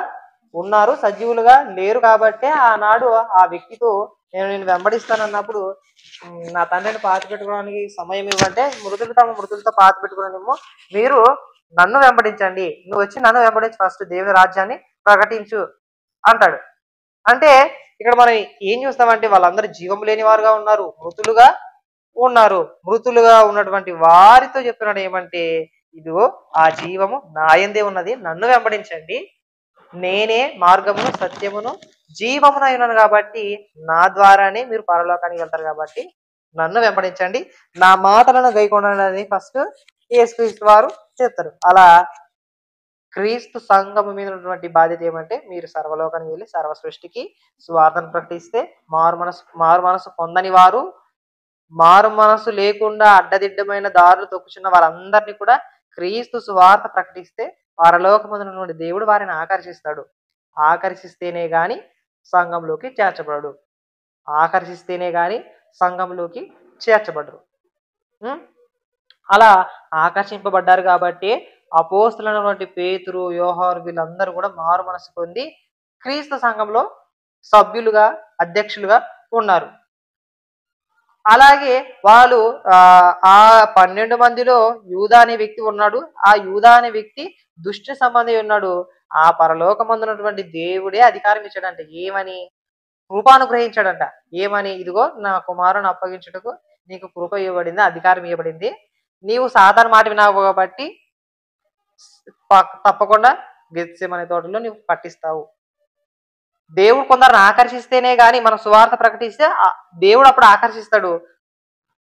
ఉన్నారు, సజీవులుగా లేరు. కాబట్టే ఆనాడు ఆ వ్యక్తితో నేను వెంబడిస్తానన్నప్పుడు, నా తండ్రిని పాతి పెట్టుకోవడానికి సమయం ఇవ్వంటే మృతులతో పాతి పెట్టుకున్నానేమో, మీరు నన్ను వెంబడించండి, నువ్వు వచ్చి నన్ను వెంబడించి ఫస్ట్ దేవుని రాజ్యాన్ని ప్రకటించు అంటాడు. అంటే ఇక్కడ మనం ఏం చూస్తామంటే వాళ్ళందరూ జీవం లేని వారుగా ఉన్నారు, మృతులుగా ఉన్నటువంటి వారితో చెప్తున్నాడు ఏమంటే, ఇదిగో ఆ జీవము నాయందే ఉన్నది, నన్ను వెంబడించండి, నేనే మార్గమును సత్యమును జీవమును అయినాను కాబట్టి నా ద్వారానే మీరు పరలోకానికి వెళ్తారు కాబట్టి నన్ను వెంబడించండి, నా మాటలను గైకొనండి ఫస్ట్ యేసుక్రీస్తు వారు చెప్తారు. అలా క్రీస్తు సంఘము మీద ఉన్నటువంటి బాధ్యత ఏమంటే మీరు సర్వలోకానికి వెళ్ళి సర్వ సృష్టికి సువార్తను ప్రకటిస్తే మారు మనసు పొందని వారు, మారు మనసు లేకుండా అడ్డదిడ్డమైన దారులు తొక్కుచున్న వారందరినీ కూడా క్రీస్తు సువార్త ప్రకటిస్తే పరలోకమందున్నటువంటి దేవుడు వారిని ఆకర్షిస్తేనే గాని సంఘంలోకి చేర్చబడరు. అలా ఆకర్షింపబడ్డారు కాబట్టి అపోస్తులైనటువంటి పేతురు, యోహాను వీళ్ళందరూ కూడా మారు మనసు పొంది క్రీస్తు సంఘంలో సభ్యులుగా, అధ్యక్షులుగా ఉన్నారు. అలాగే వాళ్ళు ఆ 12 మందిలో యూదా అనే వ్యక్తి ఉన్నాడు. ఆ యూదా అనే వ్యక్తి దుష్ట సంబంధి ఉన్నాడు. ఆ పరలోకమందున్నటువంటి దేవుడే అధికారం ఇచ్చాడంట. ఏమని? కృపానుగ్రహించాడంట. ఏమని? ఇదిగో నా కుమారుని అప్పగించుటకు నీకు కృప ఇవ్వబడింది, అధికారం ఇవ్వబడింది, నీవు సాతాను మాట వినావు కాబట్టి తప్పకుండా గెత్సేమనే తోటలో నీవు పట్టిస్తావు. దేవుడు కొందరిని ఆకర్షిస్తేనే గాని మనం సువార్త ప్రకటిస్తే దేవుడు అప్పుడు ఆకర్షిస్తాడు.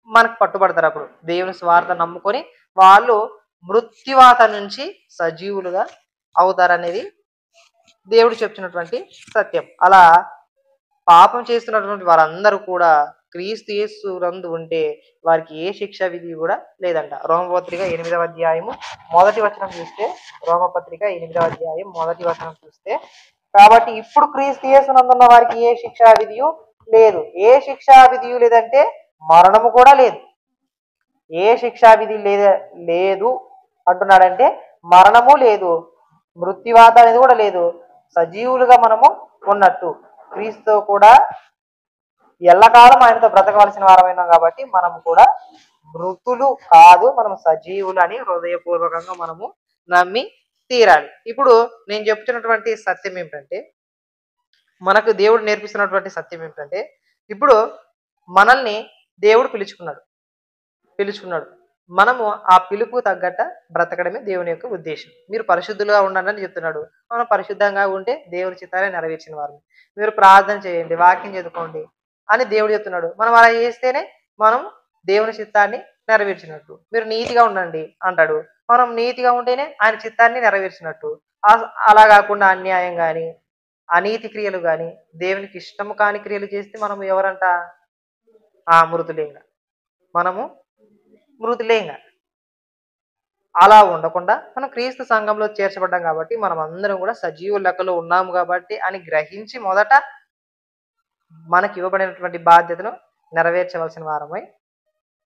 మనకు పట్టుబడతారు. అప్పుడు దేవుని స్వార్థ నమ్ముకొని వాళ్ళు మృత్యువాత నుంచి సజీవులుగా అవుతారనేది దేవుడు చెప్తున్నటువంటి సత్యం. అలా పాపం చేస్తున్నటువంటి వారందరూ కూడా క్రీస్తు యేసు నందు ఉంటే వారికి ఏ శిక్ష విధి కూడా లేదంట. రోమపత్రిక 8వ అధ్యాయము మొదటి వచనం చూస్తే, రోమపత్రిక 8వ అధ్యాయం మొదటి వచనం చూస్తే, కాబట్టి ఇప్పుడు క్రీస్తు యేసు నందున్న వారికి ఏ శిక్షా విధియు లేదు. ఏ శిక్షా విధియు లేదంటే మరణము కూడా లేదు. ఏ శిక్షా విధి లేదు అంటున్నాడంటే మరణము లేదు, మృత్యువాత అనేది కూడా లేదు. సజీవులుగా మనము ఉన్నట్టు, క్రీస్తు కూడా ఎల్లకాలం ఆయనతో బ్రతకవలసిన వారమైనాం కాబట్టి మనము కూడా మృతులు కాదు, మనం సజీవులు అని హృదయపూర్వకంగా మనము నమ్మి తీరాలి. ఇప్పుడు నేను చెప్తున్నటువంటి సత్యం ఏమిటంటే, మనకు దేవుడు నేర్పిస్తున్నటువంటి సత్యం ఏమిటంటే, ఇప్పుడు మనల్ని దేవుడు పిలుచుకున్నాడు. మనము ఆ పిలుపు తగ్గట్ట బ్రతకడమే దేవుని యొక్క ఉద్దేశం. మీరు పరిశుద్ధులుగా ఉండండి అని చెప్తున్నాడు. మనం పరిశుద్ధంగా ఉంటే దేవుని చిత్తాన్ని నెరవేర్చిన వారు. మీరు ప్రార్థన చేయండి, వాక్యం చదువుకోండి అని దేవుడు చెప్తున్నాడు. మనం అలా చేస్తేనే మనం దేవుని చిత్తాన్ని నెరవేర్చినట్టు. మీరు నీతిగా ఉండండి అంటాడు. మనం నీతిగా ఉంటేనే ఆయన చిత్తాన్ని నెరవేర్చినట్టు. అలా కాకుండా అన్యాయం కానీ, అనీతి క్రియలు కానీ, దేవునికి ఇష్టము కాని క్రియలు చేస్తే మనం ఎవరంట? మృతులేంగా. మనము మృతులేంగా. అలా ఉండకుండా మనం క్రీస్తు సంఘంలో చేర్చబడ్డాం కాబట్టి మనం అందరం కూడా సజీవ లెక్కలో ఉన్నాము కాబట్టి అని గ్రహించి మొదట మనకి ఇవ్వబడినటువంటి బాధ్యతను నెరవేర్చవలసిన వారమై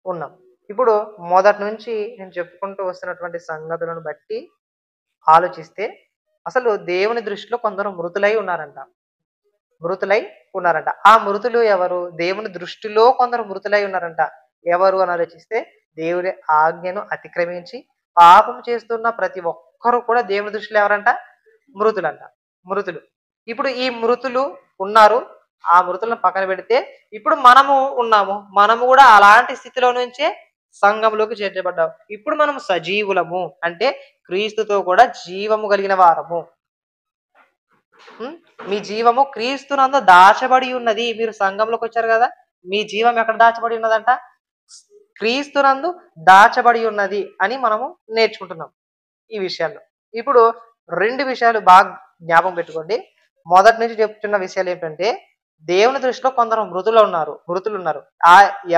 ఉన్నాం. ఇప్పుడు మొదటి నుంచి నేను చెప్పుకుంటూ వస్తున్నటువంటి సంగతులను బట్టి ఆలోచిస్తే అసలు దేవుని దృష్టిలో కొందరు మృతులై ఉన్నారంట. ఆ మృతులు ఎవరు? దేవుని దృష్టిలో కొందరు మృతులై ఉన్నారంట. ఎవరు అని ఆలోచిస్తే, దేవుని ఆజ్ఞను అతిక్రమించి పాపం చేస్తున్న ప్రతి ఒక్కరు కూడా దేవుని దృష్టిలో ఎవరంట? మృతులు. ఇప్పుడు ఈ మృతులు ఉన్నారు. ఆ మృతులను పక్కన పెడితే ఇప్పుడు మనము ఉన్నాము. మనము కూడా అలాంటి స్థితిలో నుంచే సంఘంలోకి చేర్చబడ్డాము. ఇప్పుడు మనం సజీవులము అంటే క్రీస్తుతో కూడా జీవము కలిగిన వారము. మీ జీవము క్రీస్తునందు దాచబడి ఉన్నది. మీరు సంఘంలోకి వచ్చారు కదా, మీ జీవం ఎక్కడ దాచబడి ఉన్నదంట? క్రీస్తునందు దాచబడి ఉన్నది అని మనము నేర్చుకుంటున్నాం ఈ విషయాల్లో. ఇప్పుడు 2 విషయాలు బాగా జ్ఞాపకం పెట్టుకోండి. మొదటి నుంచి చెప్తున్న విషయాలు ఏంటంటే, దేవుని దృష్టిలో కొందరు మృతులు ఉన్నారు.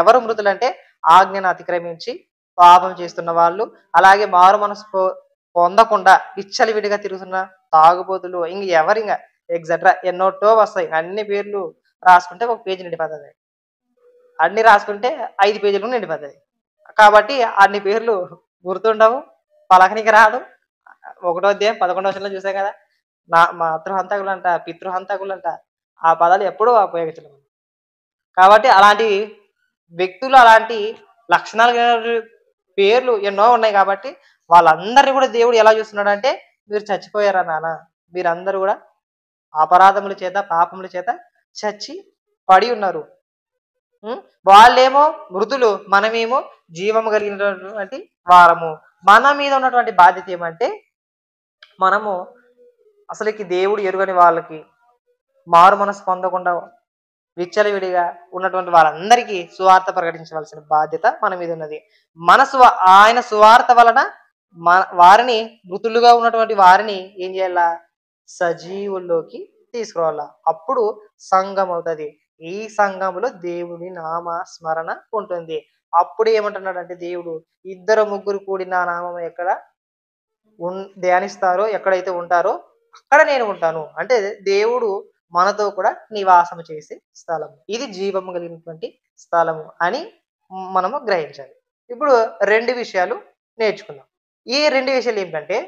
ఎవరు మృతులు అంటే, ఆజ్ఞను అతిక్రమించి పాపం చేస్తున్న వాళ్ళు, అలాగే మారు మనసు పొందకుండా విచ్చలవిడిగా తిరుగుతున్న తాగుబోతులు, ఎవరింగా ఎగ్జెట్రా ఎన్నోటో వస్తాయి. అన్ని పేర్లు రాసుకుంటే ఒక పేజీ నిండిపోతుంది. అన్ని రాసుకుంటే 5 పేజీలు నిండిపోతుంది. కాబట్టి అన్ని పేర్లు గుర్తుండవు, పలకనికి రాదు. 1వ అధ్యాయం 11వ వచనంలో చూసాం కదా, మాతృహంతకులంట, పితృహంతకులంట, ఆ పదాలు ఎప్పుడూ ఉపయోగించలేము. కాబట్టి అలాంటి వ్యక్తులు, అలాంటి లక్షణాలు పేర్లు ఎన్నో ఉన్నాయి. కాబట్టి వాళ్ళందరినీ కూడా దేవుడు ఎలా చూస్తున్నాడు అంటే, మీరు చచ్చిపోయారా నాన్న, మీరందరూ కూడా అపరాధముల చేత పాపముల చేత చచ్చి పడి ఉన్నారు. వాళ్ళేమో మృతులు, మనమేమో జీవము కలిగినటువంటి వారము. మన మీద ఉన్నటువంటి బాధ్యత ఏమంటే, మనము అసలుకి దేవుడు ఎరుగని వాళ్ళకి, మారు మనసు పొందకుండా విచ్చలవిడిగా ఉన్నటువంటి వాళ్ళందరికీ సువార్త ప్రకటించవలసిన బాధ్యత మన మీద ఉన్నది. ఆయన సువార్త వలన వారిని, మృతులుగా ఉన్నటువంటి వారిని ఏం చేయాలా? సజీవుల్లోకి తీసుకురావాలా. అప్పుడు సంఘం అవుతుంది. ఈ సంఘములో దేవుని నామ స్మరణ ఉంటుంది. అప్పుడు ఏమంటున్నాడంటే దేవుడు, 2-3 కూడి నా నామం ఎక్కడ ధ్యానిస్తారో, ఎక్కడైతే ఉంటారో అక్కడ నేను ఉంటాను. అంటే దేవుడు మనతో కూడా నివాసం చేసే స్థలము, ఇది జీవము కలిగినటువంటి స్థలము అని మనము గ్రహించాలి. ఇప్పుడు 2 విషయాలు నేర్చుకుందాం. ఈ 2 విషయాలు ఏంటంటే,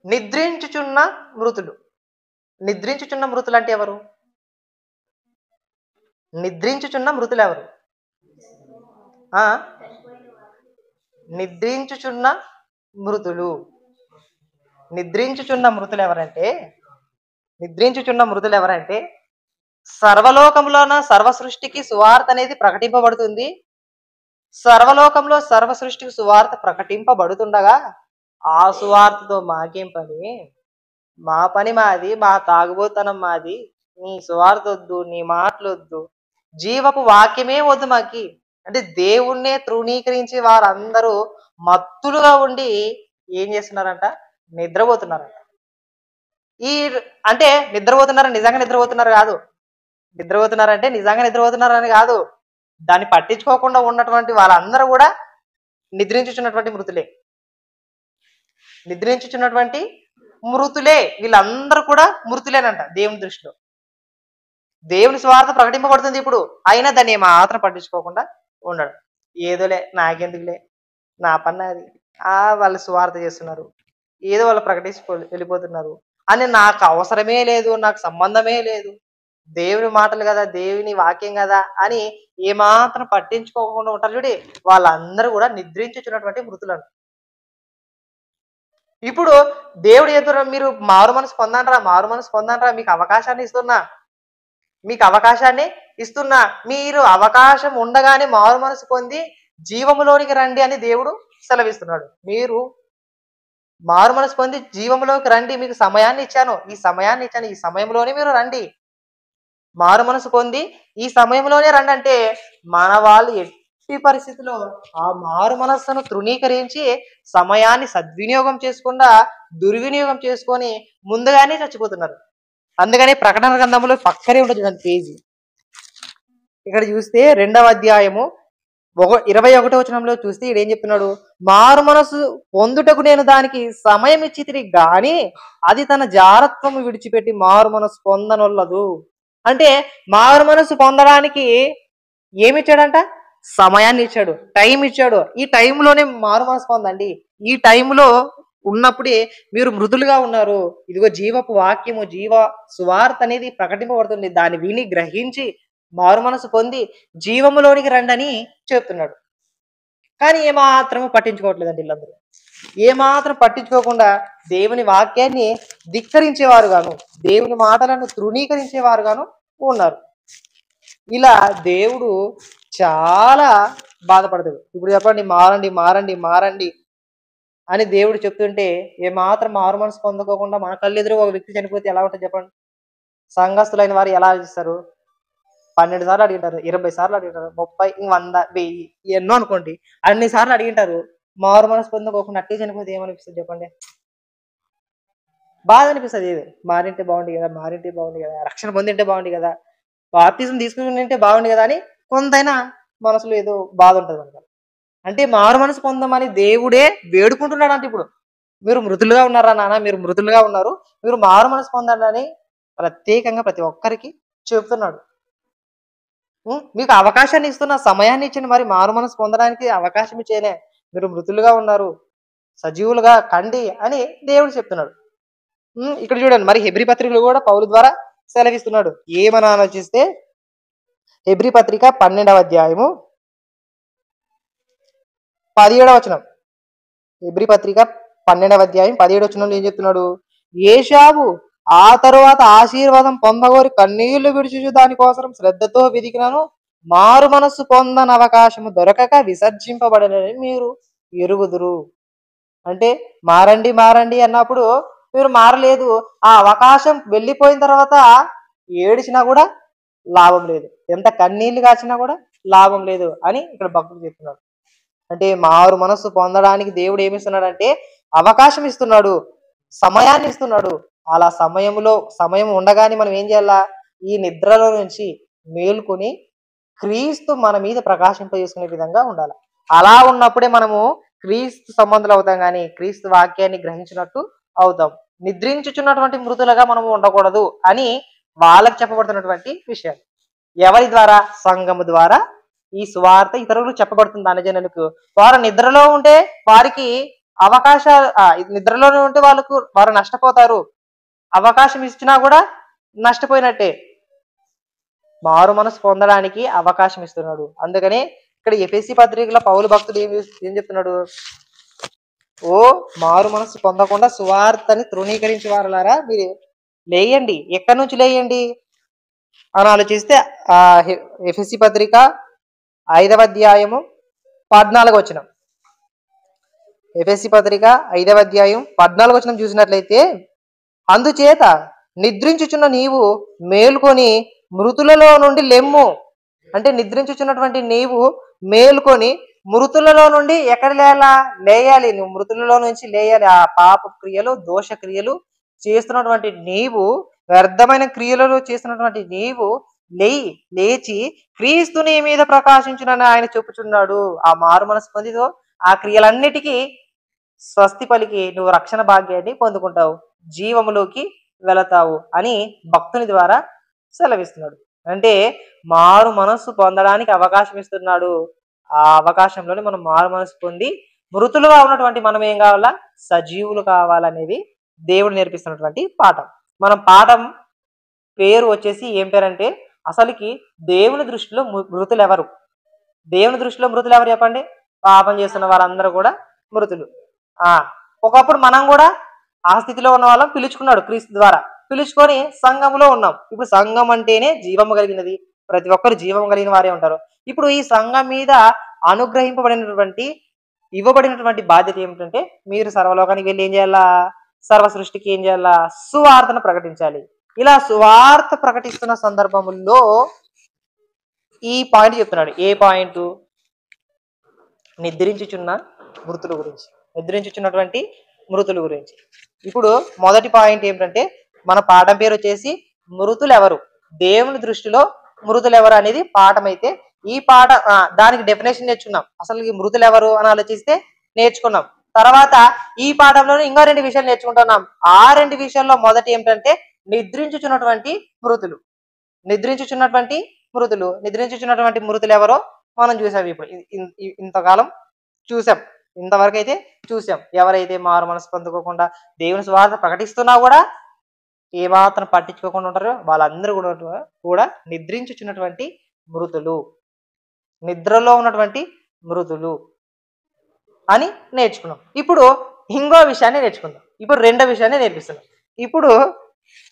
నిద్రించుచున్న మృతులు. నిద్రించుచున్న మృతులు అంటే ఎవరు? నిద్రించుచున్న మృతులు ఎవరు? నిద్రించుచున్న మృతులు. నిద్రించుచున్న మృతులు ఎవరంటే, సర్వలోకంలోన సర్వ సృష్టికి సువార్త అనేది ప్రకటింపబడుతుంది. సర్వలోకంలో సర్వ సృష్టికి సువార్త ప్రకటింపబడుతుండగా ఆ సువార్తతో మాకేం పని? మా పని మాది, మా తాగుబోతనం మాది. నీ సువార్త వద్దు, నీ మాటలు వద్దు, జీవపు వాక్యమే వద్దు మాకి. అంటే దేవుణ్ణే తృణీకరించి వారందరూ మత్తులుగా ఉండి ఏం చేస్తున్నారంట? నిద్రపోతున్నారంట. ఈ అంటే నిద్రపోతున్నారు, నిజంగా నిద్రపోతున్నారు కాదు. నిద్రపోతున్నారంటే నిజంగా నిద్రపోతున్నారని కాదు. దాన్ని పట్టించుకోకుండా ఉన్నటువంటి వాళ్ళందరూ కూడా నిద్రించుచున్నటువంటి మృతులే. నిద్రించుచున్నటువంటి మృతులే. వీళ్ళందరూ కూడా మృతులేనంట దేవుని దృష్టిలో. దేవుని స్వార్థ ప్రకటింపబడుతుంది ఇప్పుడు. అయినా దాన్ని మాత్రం పట్టించుకోకుండా ఉండడు. ఏదోలే, నాకెందుకులే, నా పని అది. వాళ్ళు స్వార్థ చేస్తున్నారు, ఏదో వాళ్ళు ప్రకటించి వెళ్ళిపోతున్నారు అని, నాకు అవసరమే లేదు, నాకు సంబంధమే లేదు, దేవుని మాటలు కదా, దేవుని వాక్యం కదా అని ఏమాత్రం పట్టించుకోకుండా ఉంటారు చూడి, వాళ్ళందరూ కూడా నిద్రించుచున్నటువంటి మృతులను. ఇప్పుడు దేవుడు చెప్తున్నారు, మీరు మారు మనసు పొందండ్రా, మారు మనసు పొందండ్రా, మీకు అవకాశాన్ని ఇస్తున్నా, మీకు అవకాశాన్ని ఇస్తున్నా, మీరు అవకాశం ఉండగానే మారు మనసు పొంది జీవములోనికి రండి అని దేవుడు సెలవిస్తున్నాడు. మీరు మారు మనసు పొంది జీవములోకి రండి, మీకు సమయాన్ని ఇచ్చాను, ఈ సమయాన్ని ఇచ్చాను, ఈ సమయంలోనే మీరు రండి, మారు మనసు పొంది ఈ సమయంలోనే రండి అంటే, మన వాళ్ళు ఎట్టి పరిస్థితిలో ఆ మారు మనస్సును తృణీకరించి సమయాన్ని సద్వినియోగం చేసుకుండా దుర్వినియోగం చేసుకొని ముందుగానే చచ్చిపోతున్నారు. అందుకని ప్రకటన గ్రంథంలో పక్కనే ఉంటుంది దాని పేజీ. ఇక్కడ చూస్తే 2వ అధ్యాయము 21వ వచనంలో చూస్తే ఈడేం చెప్తున్నాడు? మారు మనసు పొందుటకు నేను దానికి సమయం ఇచ్చితిని గాని అది తన జారత్వము విడిచిపెట్టి మారు మనసు పొందనొల్లదు. అంటే మారు మనసు పొందడానికి ఏమిచ్చాడంట? సమయాన్ని ఇచ్చాడు, టైం ఇచ్చాడు. ఈ టైంలోనే మారు మనసు పొందండి. ఈ టైంలో ఉన్నప్పుడే మీరు మృదులుగా ఉన్నారు. ఇదిగో జీవపు వాక్యము, జీవ సువార్త అనేది ప్రకటింపబడుతుంది. దాన్ని విని గ్రహించి మారు మనసు పొంది జీవములోనికి రండని చెప్తున్నాడు. కానీ ఏమాత్రము పట్టించుకోవట్లేదండి వీళ్ళందరూ. ఏమాత్రం పట్టించుకోకుండా దేవుని వాక్యాన్ని ధిక్కరించేవారు గాను, దేవుని మాటలను తృణీకరించేవారు గాను ఉన్నారు. ఇలా దేవుడు చాలా బాధపడతాడు. ఇప్పుడు చెప్పండి, మారండి మారండి మారండి అని దేవుడు చెప్తుంటే ఏమాత్రం మారు మనసు పొందుకోకుండా మన కళ్ళెదురు ఒక వ్యక్తి చనిపోతే ఎలా ఉంటుంది చెప్పండి? సంఘస్థులైన వారు ఎలా ఆలోచిస్తారు? 12 సార్లు అడిగింటారు, 20 సార్లు అడిగింటారు, 30, 100, 1000 ఎన్నో అనుకోండి, అన్ని సార్లు అడిగింటారు. మారు మనసు పొందుకోకుండా అట్టే చనిపోతే ఏమనిపిస్తుంది చెప్పండి? బాధ అనిపిస్తుంది. ఏది మారింటే బాగుంది కదా, మారింటే బాగుంది కదా, రక్షణ పొందింటే బాగుంది కదా, బాప్తిజం తీసుకుంటే బాగుంది కదా అని కొంతైనా మనసులో ఏదో బాధ ఉంటుంది మనకు. అంటే మారు మనసు పొందమని దేవుడే వేడుకుంటున్నాడు. అంటే ఇప్పుడు మీరు మృతులుగా ఉన్నారా నాన్న, మీరు మృతులుగా ఉన్నారు, మీరు మారు మనసు పొందండి అని ప్రత్యేకంగా ప్రతి ఒక్కరికి చెబుతున్నాడు. మీకు అవకాశాన్ని ఇస్తున్న, సమయాన్ని ఇచ్చిన, మరి మారు మనసు పొందడానికి అవకాశం ఇచ్చేనే, మీరు మృతులుగా ఉన్నారు, సజీవులుగా కండి అని దేవుడు చెప్తున్నాడు. ఇక్కడ చూడండి, మరి హెబ్రీ పత్రికలు కూడా పౌలు ద్వారా సెలవిస్తున్నాడు. ఏమని ఆలోచిస్తే హెబ్రీ పత్రిక 12వ అధ్యాయము 17వ వచనం. హెబ్రీ పత్రిక 12వ అధ్యాయం 17వ వచనంలో ఏం చెప్తున్నాడు? ఏశావు ఆ తరువాత ఆశీర్వాదం పొందగోరి కన్నీళ్లు విడిచుచు దానికోసం శ్రద్ధతో వెదికినను మారు మనస్సు పొందని అవకాశము దొరకక విసర్జింపబడనని మీరు ఎరుగుదురు. అంటే మారండి మారండి అన్నప్పుడు మీరు మారలేదు, ఆ అవకాశం వెళ్ళిపోయిన తర్వాత ఏడిచినా కూడా లాభం లేదు, ఎంత కన్నీళ్లు కాచినా కూడా లాభం లేదు అని ఇక్కడ భక్తులు చెప్తున్నాడు. అంటే మారు మనస్సు పొందడానికి దేవుడు ఏమిస్తున్నాడంటే అవకాశం ఇస్తున్నాడు, సమయాన్ని ఇస్తున్నాడు. అలా సమయం ఉండగానే మనం ఏం చేయాలా? ఈ నిద్రలో నుంచి మేల్కొని క్రీస్తు మన మీద ప్రకాశింపజేసుకునే విధంగా ఉండాలి. అలా ఉన్నప్పుడే మనము క్రీస్తు సంబంధులు అవుతాం, కానీ క్రీస్తు వాక్యాన్ని గ్రహించినట్టు అవుతాం. నిద్రించుచున్నటువంటి మృతులుగా మనము ఉండకూడదు అని వాళ్ళకు చెప్పబడుతున్నటువంటి విషయం. ఎవరి ద్వారా? సంఘము ద్వారా ఈ సువార్త ఇతరులకు చెప్పబడుతుంది అన్నజనులకు. వారు నిద్రలో ఉంటే వారికి నిద్రలోనే ఉంటే వారు నష్టపోతారు. అవకాశం ఇచ్చినా కూడా నష్టపోయినట్టే. మారు మనసు పొందడానికి అవకాశం ఇస్తున్నాడు. అందుకనే ఇక్కడ ఎఫెసీ పత్రికల పౌలు భక్తుడు ఏం చెప్తున్నాడు? ఓ మారు మనసు పొందకుండా సువార్తని తృణీకరించి వారులారా, మీరు లేయండి. ఎక్కడి నుంచి లేయండి అని ఆలోచిస్తే ఎఫెసీ పత్రిక 5వ అధ్యాయము 14వ వచనం. ఎఫెసీ పత్రిక 5వ అధ్యాయం 14వ వచనం చూసినట్లయితే, అందుచేత నిద్రించుచున్న నీవు మేల్కొని మృతులలో నుండి లెమ్ము. అంటే నిద్రించుచున్నటువంటి నీవు మేలుకొని మృతులలో నుండి ఎక్కడ లేయాలి. నువ్వు మృతులలో నుంచి లేయాలి. ఆ పాప క్రియలు, దోష క్రియలు చేస్తున్నటువంటి నీవు, వ్యర్థమైన క్రియలలో చేస్తున్నటువంటి నీవు లేచి క్రీస్తు నీ మీద ప్రకాశించునని ఆయన చెప్పుచున్నాడు. ఆ మారు మనసు పొందితో ఆ క్రియలన్నిటికీ స్వస్తి పలికి నువ్వు రక్షణ భాగ్యాన్ని పొందుకుంటావు, జీవములోకి వెళతావు అని భక్తుని ద్వారా సెలవిస్తున్నాడు. అంటే మారు మనస్సు పొందడానికి అవకాశం ఇస్తున్నాడు. ఆ అవకాశంలోనే మనం మారు మనసు పొంది మృతులుగా ఉన్నటువంటి మనం ఏం కావాలా, సజీవులు కావాలనేది దేవుడు నేర్పిస్తున్నటువంటి పాఠం. మనం పాఠం పేరు వచ్చేసి ఏం పేరంటే, అసలుకి దేవుని దృష్టిలో మృతులు ఎవరు? దేవుని దృష్టిలో మృతులు ఎవరు చెప్పండి? పాపం చేస్తున్న వారందరూ కూడా మృతులు. ఒకప్పుడు మనం కూడా ఆ స్థితిలో ఉన్న వాళ్ళం పిలుచుకున్నాడు క్రీస్తు ద్వారా. పిలుచుకొని సంఘంలో ఉన్నాం. ఇప్పుడు సంఘం అంటేనే జీవము కలిగినది. ప్రతి ఒక్కరు జీవం కలిగిన వారే ఉంటారు. ఇప్పుడు ఈ సంఘం మీద అనుగ్రహింపబడినటువంటి ఇవ్వబడినటువంటి బాధ్యత ఏమిటంటే, మీరు సర్వలోకానికి వెళ్ళి ఏం చేయాలా? సర్వ సృష్టికి ఏం చేయాలా? సువార్తను ప్రకటించాలి. ఇలా సువార్త ప్రకటిస్తున్న సందర్భముల్లో ఈ పాయింట్ చెప్తున్నాడు. ఏ పాయింట్? నిద్రించుచున్న మృతుల గురించి, నిద్రించుచున్నటువంటి మృతుల గురించి. ఇప్పుడు మొదటి పాయింట్ ఏమిటంటే, మన పాఠం పేరు వచ్చేసి మృతులు ఎవరు, దేవుని దృష్టిలో మృతులు ఎవరు అనేది పాఠం. అయితే ఈ పాఠ దానికి డెఫినేషన్ నేర్చుకున్నాం. అసలు ఈ మృతులు ఎవరు అని ఆలోచిస్తే నేర్చుకున్నాం. తర్వాత ఈ పాఠంలోనే ఇంకో 2 విషయాలు నేర్చుకుంటున్నాం. ఆ 2 విషయాల్లో మొదటి ఏమిటంటే నిద్రించుచున్నటువంటి మృతులు. నిద్రించుచున్నటువంటి మృతులు, నిద్రించుచున్నటువంటి మృతులు ఎవరో మనం చూసాం. ఇప్పుడు ఇంతకాలం చూసాం, ఇంతవరకు అయితే చూసాం. ఎవరైతే మారు మనసు పొందుకోకుండా దేవుని స్వార్థ ప్రకటిస్తున్నా కూడా ఏమాత్రం పట్టించుకోకుండా ఉంటారో వాళ్ళందరూ కూడా నిద్రించుచున్నటువంటి మృతులు, నిద్రలో ఉన్నటువంటి మృతులు అని నేర్చుకున్నాం. ఇప్పుడు ఇంకో విషయాన్ని నేర్చుకుందాం. ఇప్పుడు రెండో విషయాన్ని నేర్పిస్తున్నాం. ఇప్పుడు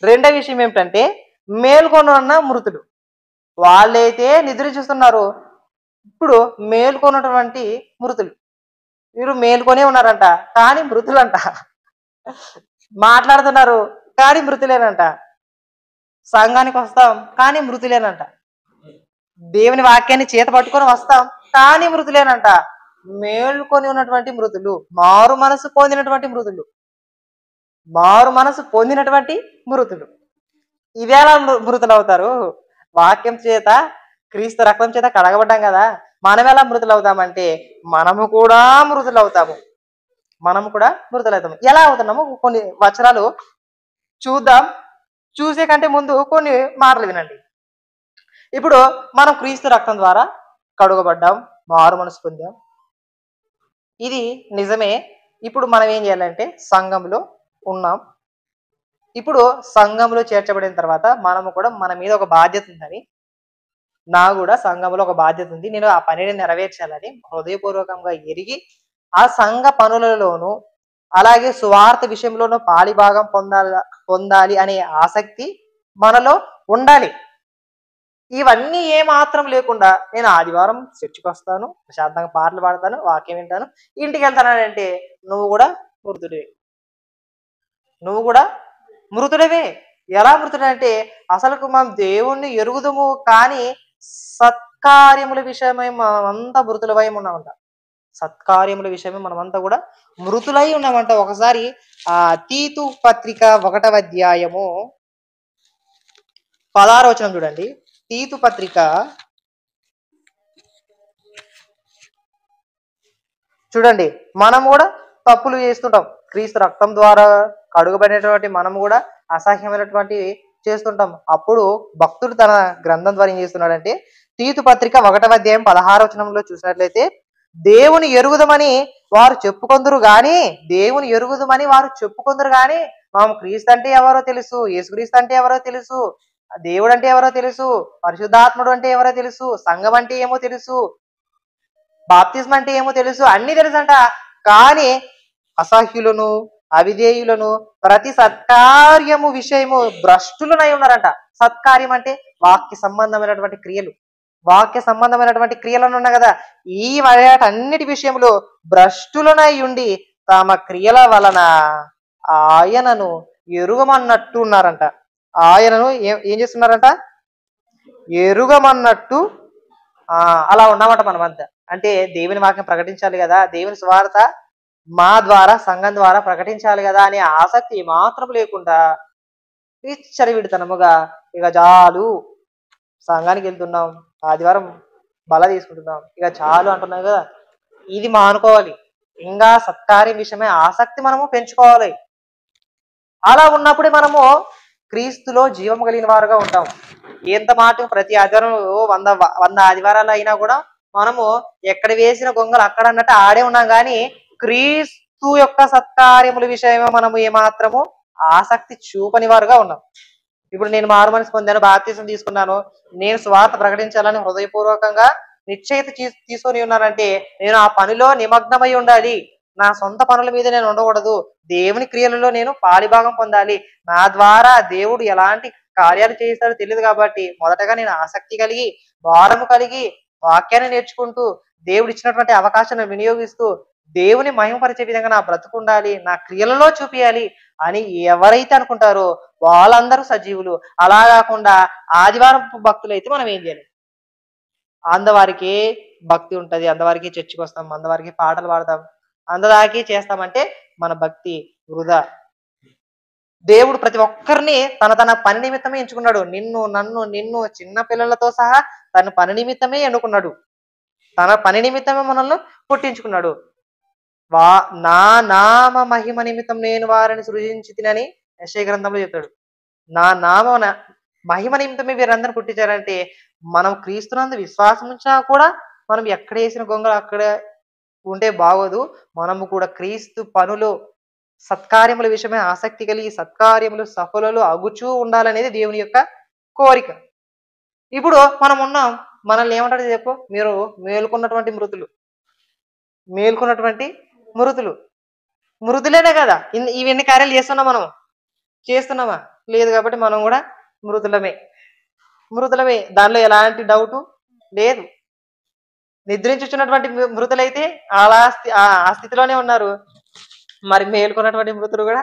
రెండో విషయం ఏమిటంటే, మేల్కొని ఉన్న మృతులు. వాళ్ళైతే నిద్రించుస్తున్నారు. ఇప్పుడు మేల్కొన్నటువంటి మృతులు, వీరు మేల్కొనే ఉన్నారంట కానీ మృతులంట. మాట్లాడుతున్నారు కానీ మృతులేనంట. సంఘానికి వస్తాం కానీ మృతులేనంట. దేవుని వాక్యాన్ని చేత పట్టుకొని వస్తాం కానీ మృతులేనంట. మేల్కొని ఉన్నటువంటి మృతులు, మారు మనసు పొందినటువంటి మృతులు, మారు మనసు పొందినటువంటి మృతులు ఇవేలా మృతులు అవుతారు? వాక్యం చేత, క్రీస్తు రక్తం చేత కడగబడ్డాం కదా, మనం ఎలా మృతులు అవుతామంటే మనము కూడా మృతులు అవుతాము. మనము కూడా మృతులు అవుతాము. ఎలా అవుతున్నాము కొన్ని వచనాలు చూద్దాం. చూసే కంటే ముందు కొన్ని మాటలు వినండి. ఇప్పుడు మనం క్రీస్తు రక్తం ద్వారా కడుగబడ్డాం, మారు మనసు పొందాం, ఇది నిజమే. ఇప్పుడు మనం ఏం చేయాలంటే సంఘంలో ఉన్నాం. ఇప్పుడు సంఘంలో చేర్చబడిన తర్వాత మనము కూడా, మన మీద ఒక బాధ్యత ఉందని, నా కూడా సంఘంలో ఒక బాధ్యత ఉంది, నేను ఆ పనిని నెరవేర్చాలని హృదయపూర్వకంగా ఎరిగి ఆ సంఘ పనులలోనూ అలాగే సువార్త విషయంలోనూ పాలిభాగం పొందాలి అనే ఆసక్తి మనలో ఉండాలి. ఇవన్నీ ఏమాత్రం లేకుండా నేను ఆదివారం చర్చికి వస్తాను, ప్రశాంతంగా పాటలు పాడతాను, వాక్యం వింటాను, ఇంటికి వెళ్తానంటే నువ్వు కూడా మృతుడివే. నువ్వు కూడా మృతుడవే. ఎలా మృతుడంటే, అసలుకు మనం దేవుణ్ణి ఎరుగుదము కానీ సత్కార్యముల విషయమై మనమంతా మృతులమై ఉన్నామంట. సత్కార్యముల విషయమే మనమంతా కూడా మృతులై ఉన్నామంట. ఒకసారి తీతు పత్రిక 1వ అధ్యాయము 16వ వచనం చూడండి. తీతు పత్రిక చూడండి. మనం కూడా తప్పులు చేస్తుంటాం. క్రీస్తు రక్తం ద్వారా కడుగబడినటువంటి మనం కూడా అసహ్యమైనటువంటి చేస్తుంటాం. అప్పుడు భక్తుడు తన గ్రంథం ద్వారా ఏం చేస్తున్నాడంటే, తీతు పత్రిక 1వ అధ్యాయం 16వ వచనంలో చూసినట్లయితే, దేవుని ఎరుగుదమని వారు చెప్పుకొందురు గాని, దేవుని ఎరుగుదమని వారు చెప్పుకొందురు గాని మనం క్రీస్తు అంటే ఎవరో తెలుసు, యేసుక్రీస్తు అంటే ఎవరో తెలుసు, దేవుడు అంటే ఎవరో తెలుసు, పరిశుద్ధాత్ముడు అంటే ఎవరో తెలుసు, సంఘం అంటే ఏమో తెలుసు, బాప్తిజం అంటే ఏమో తెలుసు, అన్ని తెలుసంట. కానీ అసహ్యులను, అవిధేయులను, ప్రతి సత్కార్యము విషయము భ్రష్టులనై ఉన్నారంట. సత్కార్యం అంటే వాక్య సంబంధమైనటువంటి క్రియలు, వాక్య సంబంధమైనటువంటి క్రియలను ఉన్నాయి కదా, ఈ వాటన్నిటి విషయంలో భ్రష్టులనై ఉండి తమ క్రియల వలన ఆయనను ఎరుగమన్నట్టు ఉన్నారంట. ఆయనను ఏం చేస్తున్నారంట? ఎరుగమన్నట్టు ఆ అలా ఉన్నామట మనం అంతా. అంటే దేవుని వాక్యం ప్రకటించాలి కదా, దేవుని సువార్త మా ద్వారా సంఘం ద్వారా ప్రకటించాలి కదా అనే ఆసక్తి మాత్రం లేకుండా విచ్చలవిడితనముగా ఇక చాలు, సంఘానికి వెళ్తున్నాం, ఆదివారం బల తీసుకుంటున్నాం, ఇక చాలు అంటున్నాం కదా, ఇది మానుకోవాలి. ఇంకా సత్కార్యం విషయమే ఆసక్తి మనము పెంచుకోవాలి. అలా ఉన్నప్పుడే మనము క్రీస్తులో జీవము కలిగిన వారుగా ఉంటాం. ఎంత మాట ప్రతి ఆదివారం 100 ఆదివారాలు అయినా కూడా మనము ఎక్కడ వేసిన గొంగలు అక్కడ అన్నట్టు ఆడే ఉన్నాం, కానీ క్రీస్తు యొక్క సత్కార్యముల విషయమే మనము ఏమాత్రము ఆసక్తి చూపని వారుగా ఉన్నాం. ఇప్పుడు నేను మారు మనసు పొందాను, బాప్తిసం తీసుకున్నాను, నేను స్వార్థ ప్రకటించాలని హృదయపూర్వకంగా నిశ్చయిత తీసుకొని ఉన్నానంటే నేను ఆ పనిలో నిమగ్నమై ఉండాలి. నా సొంత పనుల మీద నేను ఉండకూడదు. దేవుని క్రియలలో నేను పాలిభాగం పొందాలి. నా ద్వారా దేవుడు ఎలాంటి కార్యాలు చేస్తాడో తెలియదు కాబట్టి మొదటగా నేను ఆసక్తి కలిగి, భారము కలిగి, వాక్యాన్ని నేర్చుకుంటూ, దేవుడు ఇచ్చినటువంటి అవకాశాన్ని వినియోగిస్తూ దేవుని మహిమపరిచే విధంగా నా బ్రతుకు ఉండాలి, నా క్రియలలో చూపియాలి అని ఎవరైతే అనుకుంటారో వాళ్ళందరూ సజీవులు. అలా కాకుండా ఆదివారం భక్తులు అయితే మనం ఏం చేయాలి? అందవారికి భక్తి ఉంటది, అందవారికి చర్చికి వస్తాం, అందవారికి పాటలు పాడతాం, అందదాకి చేస్తామంటే మన భక్తి వృధా. దేవుడు ప్రతి ఒక్కరిని తన తన పని నిమిత్తమే ఎంచుకున్నాడు. నిన్ను చిన్న పిల్లలతో సహా తన పని నిమిత్తమే ఎన్నుకున్నాడు. తన పని నిమిత్తమే మనల్ని పుట్టించుకున్నాడు. నా నామ మహిమ నిమిత్తం నేను వారిని సృజించి తినని యెషయా గ్రంథంలో చెప్తాడు. నా నామ మహిమ నిమిత్తమే వీరందరూ పుట్టించారంటే మనం క్రీస్తునందు విశ్వాసం ఉంచినా కూడా మనం ఎక్కడ వేసిన గొంగలు అక్కడ ఉంటే బాగోదు. మనము కూడా క్రీస్తు పనులు సత్కార్యముల విషయమే ఆసక్తి కలిగి సత్కార్యములు సఫలలో అగుచూ ఉండాలనేది దేవుని యొక్క కోరిక. ఇప్పుడు మనం ఉన్నాం, మనల్ని ఏమంటాడు చెప్పు? మీరు మేలుకున్నటువంటి మృతులు, మేలుకున్నటువంటి మృతులు, మృతులేనే కదా ఇవన్నీ కార్యాలు చేస్తున్నాం. మనం చేస్తున్నామా? లేదు. కాబట్టి మనం కూడా మృతులమే, మృతులమే, దానిలో ఎలాంటి డౌటు లేదు. నిద్రించుచున్నటువంటి మృతులైతే అలా ఆ స్థితిలోనే ఉన్నారు. మరి మేలుకున్నటువంటి మృతులు కూడా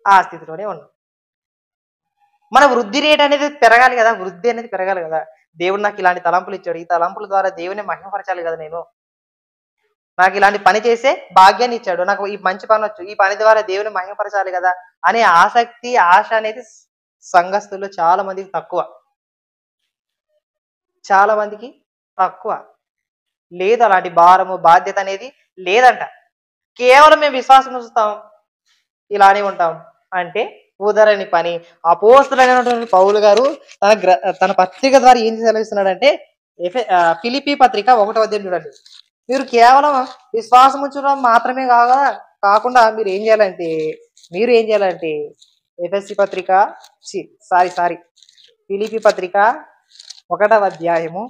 ఆ స్థితిలోనే ఉన్నారు. మన వృద్ధి రేట్ అనేది పెరగాలి కదా, వృద్ధి అనేది పెరగాలి కదా. దేవుడు నాకు ఇలాంటి తలంపులు ఇచ్చాడు, ఈ తలంపుల ద్వారా దేవుని మహిమపరచాలి కదా, నేను నాకు ఇలాంటి పని చేసే భాగ్యాన్ని ఇచ్చాడు, నాకు ఈ మంచి పని వచ్చు, ఈ పని ద్వారా దేవుని మహిమపరచాలి కదా అనే ఆసక్తి ఆశ అనేది సంఘస్థుల్లో చాలా మందికి తక్కువ, చాలా మందికి తక్కువ లేదు. అలాంటి భారము బాధ్యత అనేది లేదంట. కేవలం మేము విశ్వాసం ఉంచుతాం, ఇలానే ఉంటాం అంటే కుదరని పని. అపోస్తలుడైనటువంటి పౌలు గారు తన పత్రిక ద్వారా ఏం సెలవిస్తున్నాడంటే ఫిలిప్పీ పత్రిక 1వ అధ్యాయం చూడండి. మీరు కేవలం విశ్వాసం ఉంచడం మాత్రమే కాకుండా మీరు ఏం చేయాలంటే ఎఫెసీ పత్రిక ఫిలిప్పీ పత్రిక 1వ అధ్యాయము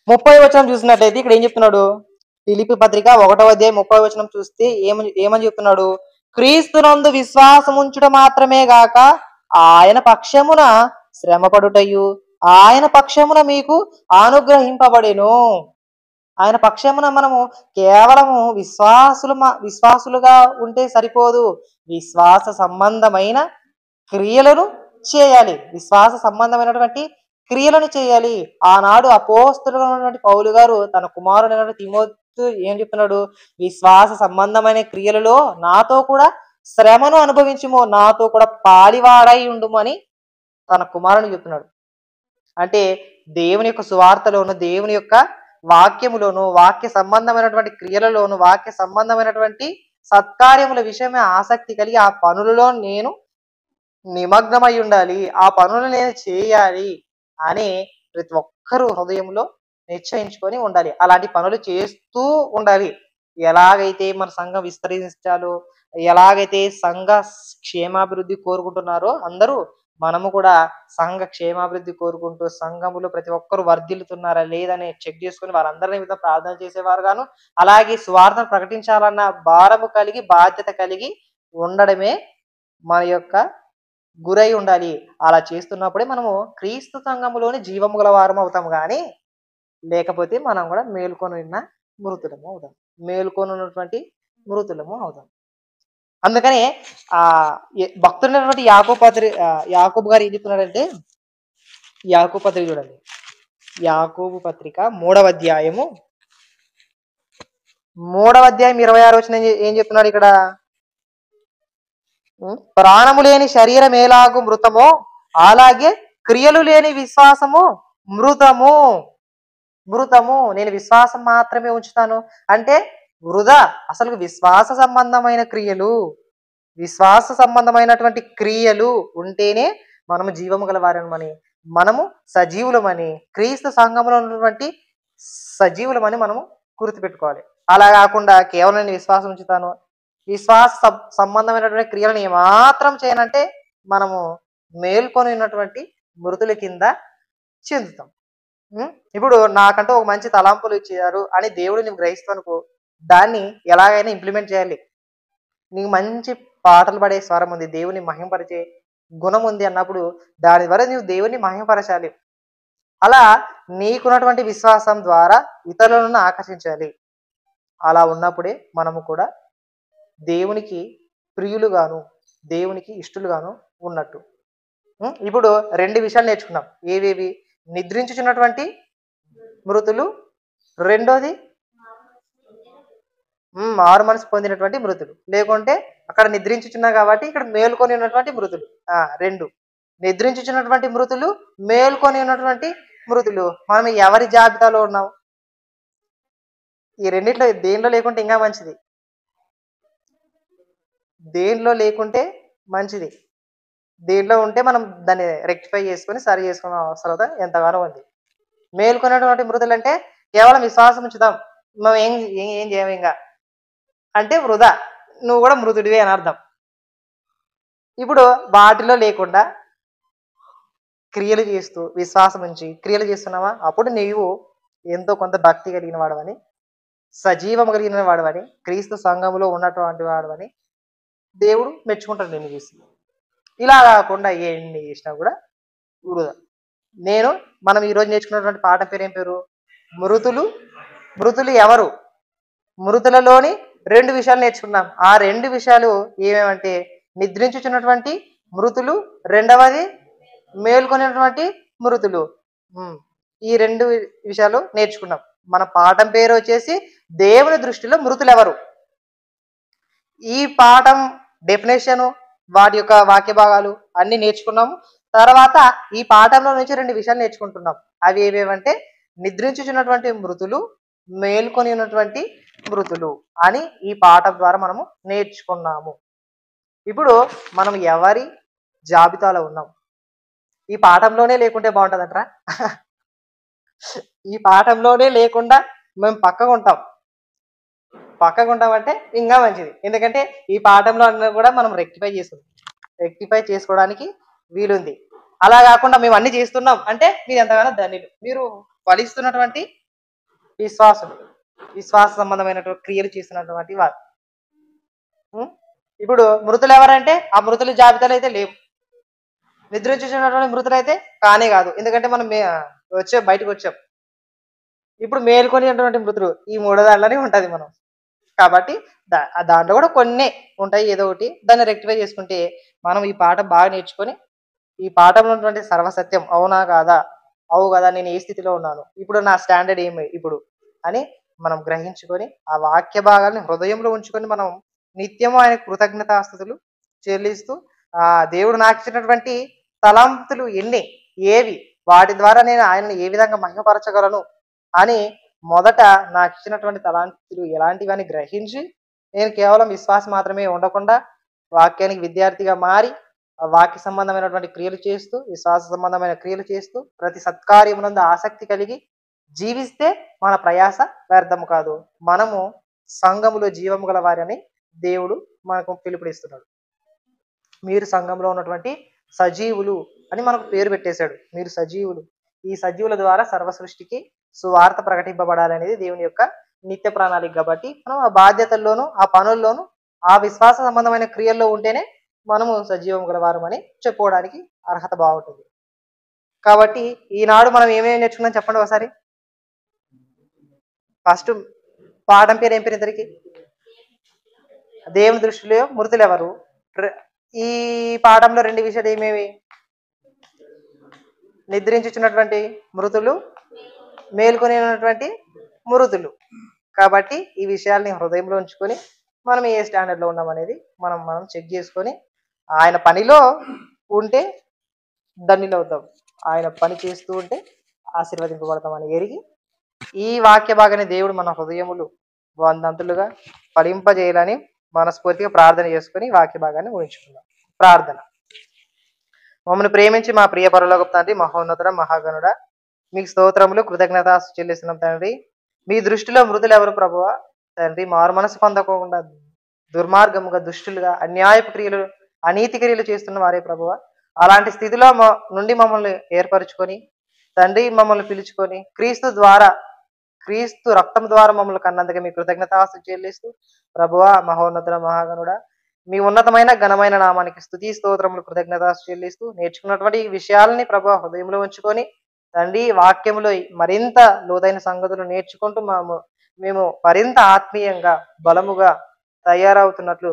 30వ వచనం చూసినట్లయితే ఇక్కడ ఏం చెప్తున్నాడు? ఫిలిప్పీ పత్రిక 1వ అధ్యాయం 30వ వచనం చూస్తే ఏమని చెప్తున్నాడు? క్రీస్తునందు విశ్వాసం ఉంచుట మాత్రమే గాక ఆయన పక్షమున శ్రమపడుటయు ఆయన పక్షమున మీకు అనుగ్రహింపబడెను. ఆయన పక్షమున మనము కేవలము విశ్వాసులుగా ఉంటే సరిపోదు, విశ్వాస సంబంధమైన క్రియలను చేయాలి. విశ్వాస సంబంధమైనటువంటి క్రియలను చేయాలి. ఆనాడు అపోస్తలుడైనటువంటి పౌలు గారు తన కుమారుడైన తిమోతితో ఏం చెప్తున్నాడు? విశ్వాస సంబంధమైన క్రియలలో నాతో కూడా శ్రమను అనుభవించుము, నాతో కూడా పాలివాడై ఉండుము అని తన కుమారుని చెప్తున్నాడు. అంటే దేవుని యొక్క సువార్తలోను, దేవుని యొక్క వాక్యములోను, వాక్య సంబంధమైనటువంటి క్రియలలోను, వాక్య సంబంధమైనటువంటి సత్కార్యముల విషయమే ఆసక్తి కలిగి ఆ పనులలో నేను నిమగ్నమై ఉండాలి, ఆ పనులు నేను చేయాలి అని ప్రతి ఒక్కరూ హృదయంలో నిశ్చయించుకొని ఉండాలి. అలాంటి పనులు చేస్తూ ఉండాలి. ఎలాగైతే మన సంఘం విస్తరించాలో, ఎలాగైతే సంఘ క్షేమాభివృద్ధి కోరుకుంటున్నారో అందరూ మనము కూడా సంఘ క్షేమాభివృద్ధి కోరుకుంటూ సంఘములో ప్రతి ఒక్కరు వర్ధిల్లుతున్నారా లేదని చెక్ చేసుకుని వారందరి నిమిత్తం ప్రార్థన చేసేవారు గాను, అలాగే స్వార్థం ప్రకటించాలన్న భారము కలిగి బాధ్యత కలిగి ఉండడమే మన యొక్క గురై ఉండాలి. అలా చేస్తున్నప్పుడే మనము క్రీస్తు సంఘములోని జీవము గల వారం అవుతాం, కానీ లేకపోతే మనం కూడా మేలుకొని ఉన్న మృతులము అవుతాం, మేలుకొని ఉన్నటువంటి మృతులము అవుతాం. అందుకని భక్తుడైనటువంటి యాకోబు గారు ఏం చెప్తున్నాడంటే యాకోబు పత్రిక చూడండి. యాకోబు పత్రిక 3వ అధ్యాయము 26 వచనం ఏం చెప్తున్నాడు ఇక్కడ? ప్రాణము లేని శరీరం ఎలాగు మృతమో అలాగే క్రియలు లేని విశ్వాసము మృతము. మృతము. నేను విశ్వాసం మాత్రమే ఉంచుతాను అంటే వృధా. అసలు విశ్వాస సంబంధమైనటువంటి క్రియలు ఉంటేనే మనము జీవము గల వారమని, మనము సజీవులమని, క్రీస్తు సంఘంలో ఉన్నటువంటి సజీవులమని మనము గుర్తుపెట్టుకోవాలి. అలా కాకుండా కేవలం నేను విశ్వాసం ఉంచుతాను, విశ్వాస సంబంధమైనటువంటి క్రియలను ఏమాత్రం చేయనంటే మనము మేల్కొని ఉన్నటువంటి మృతుల కింద చెందుతాం. ఇప్పుడు నాకంటూ ఒక మంచి తలాంపులు ఇచ్చారు అని దేవుడు నువ్వు గ్రహిస్తానుకో, దాన్ని ఎలాగైనా ఇంప్లిమెంట్ చేయాలి. నీకు మంచి పాటలు పాడే స్వరం ఉంది, దేవుని మహింపరిచే గుణం ఉంది అన్నప్పుడు దాని ద్వారా నువ్వు దేవుని మహింపరచాలి. అలా నీకున్నటువంటి విశ్వాసం ద్వారా ఇతరులను ఆకర్షించాలి. అలా ఉన్నప్పుడే మనము కూడా దేవునికి ప్రియులుగాను, దేవునికి ఇష్టలుగాను ఉన్నట్టు. ఇప్పుడు 2 విషయాలు నేర్చుకున్నాం. ఏవేవి? నిద్రించుచున్నటువంటి మృతులు, రెండోది మారు మనసు పొందినటువంటి మృతులు. లేకుంటే అక్కడ నిద్రించుచున్నా కాబట్టి ఇక్కడ మేల్కొని ఉన్నటువంటి మృతులు. 2 నిద్రించుచున్నటువంటి మృతులు, మేల్కొని ఉన్నటువంటి మృతులు. మనం ఎవరి జాబితాలో ఉన్నాం? ఈ రెండిట్లో దేనిలో లేకుంటే ఇంకా మంచిది, దేనిలో లేకుంటే మంచిది. దేనిలో ఉంటే మనం దాన్ని రెక్టిఫై చేసుకొని సరి చేసుకున్న అవసరత ఎంతగానో ఉంది. మేల్కొన్నటువంటి మృతులు అంటే కేవలం విశ్వాసం ఉంచుతాం, మనం ఏం ఏం చేయము ఇంకా అంటే వృధా, నువ్వు కూడా మృతుడివే అని అర్థం. ఇప్పుడు వాటిలో లేకుండా క్రియలు చేస్తూ విశ్వాసం ఉంచి క్రియలు చేస్తున్నావా, అప్పుడు నీవు ఎంతో కొంత భక్తి కలిగిన వాడవని, సజీవం కలిగిన వాడవని, క్రీస్తు సంఘంలో ఉన్నటువంటి వాడవని దేవుడు మెచ్చుకుంటాడు నిన్ను చూసి. ఇలా కాకుండా ఎన్ని చేసినా కూడా వృధా. మనం ఈరోజు నేర్చుకున్నటువంటి పాఠం పేరు ఏం పేరు? మృతులు. మృతులు ఎవరు? మృతులలోని 2 విషయాలు నేర్చుకున్నాం. ఆ 2 విషయాలు ఏమేమంటే నిద్రించుచున్నటువంటి మృతులు, రెండవది మేల్కొనేటువంటి మృతులు. ఈ 2 విషయాలు నేర్చుకున్నాం. మన పాఠం పేరు వచ్చేసి దేవుని దృష్టిలో మృతులు ఎవరు. ఈ పాఠం డెఫినేషను, వాటి యొక్క వాక్య భాగాలు అన్ని నేర్చుకున్నాము. తర్వాత ఈ పాఠంలో నుంచి 2 విషయాలు నేర్చుకుంటున్నాం. అవి ఏవేవంటే నిద్రించుచున్నటువంటి మృతులు, మేల్కొని ఉన్నటువంటి మృతులు అని ఈ పాఠం ద్వారా మనము నేర్చుకున్నాము. ఇప్పుడు మనం ఎవరి జాబితాలో ఉన్నాం? ఈ పాఠంలోనే లేకుంటే బాగుంటుందంటారా? ఈ పాఠంలోనే లేకుండా మేము పక్కగా ఉంటామంటే ఇంకా మంచిది. ఎందుకంటే ఈ పాఠంలో అన్న కూడా మనం రెక్టిఫై చేసుకోవడానికి వీలుంది. అలా కాకుండా మేము అన్ని చేస్తున్నాం అంటే మీరు ఎంతగానో ధన్యులు. మీరు ఫలిస్తున్నటువంటి విశ్వాస సంబంధమైనటువంటి క్రియలు చేస్తున్నటువంటి వారు. ఇప్పుడు మృతులు ఎవరంటే ఆ మృతుల జాబితాలు అయితే లేవు. నిద్రించున్నటువంటి మృతులు అయితే కానే కాదు, ఎందుకంటే మనం బయటకు వచ్చాం. ఇప్పుడు మేల్కొనేటువంటి మృతులు ఈ 3 దాంట్లోనే ఉంటుంది మనం. కాబట్టి దాంట్లో కూడా కొన్ని ఉంటాయి, ఏదో ఒకటి దాన్ని రెక్టిఫై చేసుకుంటే మనం ఈ పాఠం బాగా నేర్చుకొని ఈ పాఠంలో ఉన్నటువంటి సర్వసత్యం అవునా కాదా, అవు కదా, నేను ఏ స్థితిలో ఉన్నాను, ఇప్పుడు నా స్టాండర్డ్ ఏమి ఇప్పుడు అని మనం గ్రహించుకొని ఆ వాక్య భాగాన్ని హృదయంలో ఉంచుకొని మనం నిత్యము ఆయన కృతజ్ఞతాస్తుతులు చెల్లిస్తూ ఆ దేవుడు నాకు ఇచ్చినటువంటి తలంతులు ఏవి, వాటి ద్వారా నేను ఆయనను ఏ విధంగా మహిమపరచగలను అని మొదట నాకు ఇచ్చినటువంటి తలాంతులు ఎలాంటివని గ్రహించి నేను కేవలం విశ్వాసం మాత్రమే ఉండకుండా వాక్యానికి విద్యార్థిగా మారి ఆ వాక్య సంబంధమైనటువంటి క్రియలు చేస్తూ, విశ్వాస సంబంధమైన క్రియలు చేస్తూ, ప్రతి సత్కార్యమునందు ఆసక్తి కలిగి జీవిస్తే మన ప్రయాస వ్యర్థము కాదు. మనము సంఘములో జీవము గల వారని దేవుడు మనకు పిలుపునిస్తున్నాడు. మీరు సంఘంలో ఉన్నటువంటి సజీవులు అని మనకు పేరు పెట్టేశాడు. మీరు సజీవులు. ఈ సజీవుల ద్వారా సర్వ సృష్టికి సువార్త ప్రకటింపబడాలనేది దేవుని యొక్క నిత్య ప్రణాళిక. కాబట్టి మనం ఆ బాధ్యతల్లోనూ, ఆ పనుల్లోనూ, ఆ విశ్వాస సంబంధమైన క్రియల్లో ఉంటేనే మనము సజీవం గలవారం అని చెప్పుకోవడానికి అర్హత బాగుంటుంది. కాబట్టి ఈనాడు మనం ఏమేమి నేర్చుకున్నాం చెప్పండి ఒకసారి. ఫస్ట్ పాఠం పేరు ఏం పేరు ఇద్దరికి? దేవుని దృష్టిలో మృతులు ఎవరు. ఈ పాఠంలో 2 విషయాలు ఏమేమి? నిద్రించుచున్నటువంటి మృతులు, మేల్కొని ఉన్నటువంటి మృతులు. కాబట్టి ఈ విషయాల్ని హృదయంలో ఉంచుకొని మనం ఏ స్టాండర్డ్లో ఉన్నాం అనేది మనం చెక్ చేసుకొని ఆయన పనిలో ఉంటే ధన్యులు అవుతాం, ఆయన పని చేస్తూ ఉంటే ఆశీర్వదింపబడతాం అని ఎరిగి ఈ వాక్య భాగాన్ని దేవుడు మన హృదయములు వందంతులుగా ఫలింపజేయాలని మనస్ఫూర్తిగా ప్రార్థన చేసుకుని వాక్య భాగాన్ని ఊహించుకుందాం. ప్రార్థన. మమ్మల్ని ప్రేమించి మా ప్రియ పరలోకపు తండ్రి, మహోన్నతుడ, మహాగణుడ, మీకు స్తోత్రములు కృతజ్ఞత చెల్లిస్తున్నాం తండ్రి. మీ దృష్టిలో మృతులు ఎవరు ప్రభువా? తండ్రి, మారు మనసు పొందకుండా దుర్మార్గముగా, దుష్టులుగా, అన్యాయపు క్రియలు, అనీతి క్రియలు చేస్తున్న వారే ప్రభువా. అలాంటి స్థితిలో నుండి మమ్మల్ని ఏర్పరచుకొని తండ్రి, మమ్మల్ని పిలుచుకొని క్రీస్తు రక్తం ద్వారా మమ్మల్ని కన్నందుకు మీ కృతజ్ఞతాస్తు చెల్లిస్తూ ప్రభువా, మహోన్నతుడ, మహాగణుడ, మీ ఉన్నతమైన ఘనమైన నామానికి స్తుతి స్తోత్రములు కృతజ్ఞతాస్తు చెల్లిస్తూ నేర్చుకున్నటువంటి ఈ విషయాలని ప్రభువా హృదయంలో ఉంచుకొని తండ్రి, వాక్యములో మరింత లోతైన సంగతులు నేర్చుకుంటూ మేము మరింత ఆత్మీయంగా బలముగా తయారవుతున్నట్లు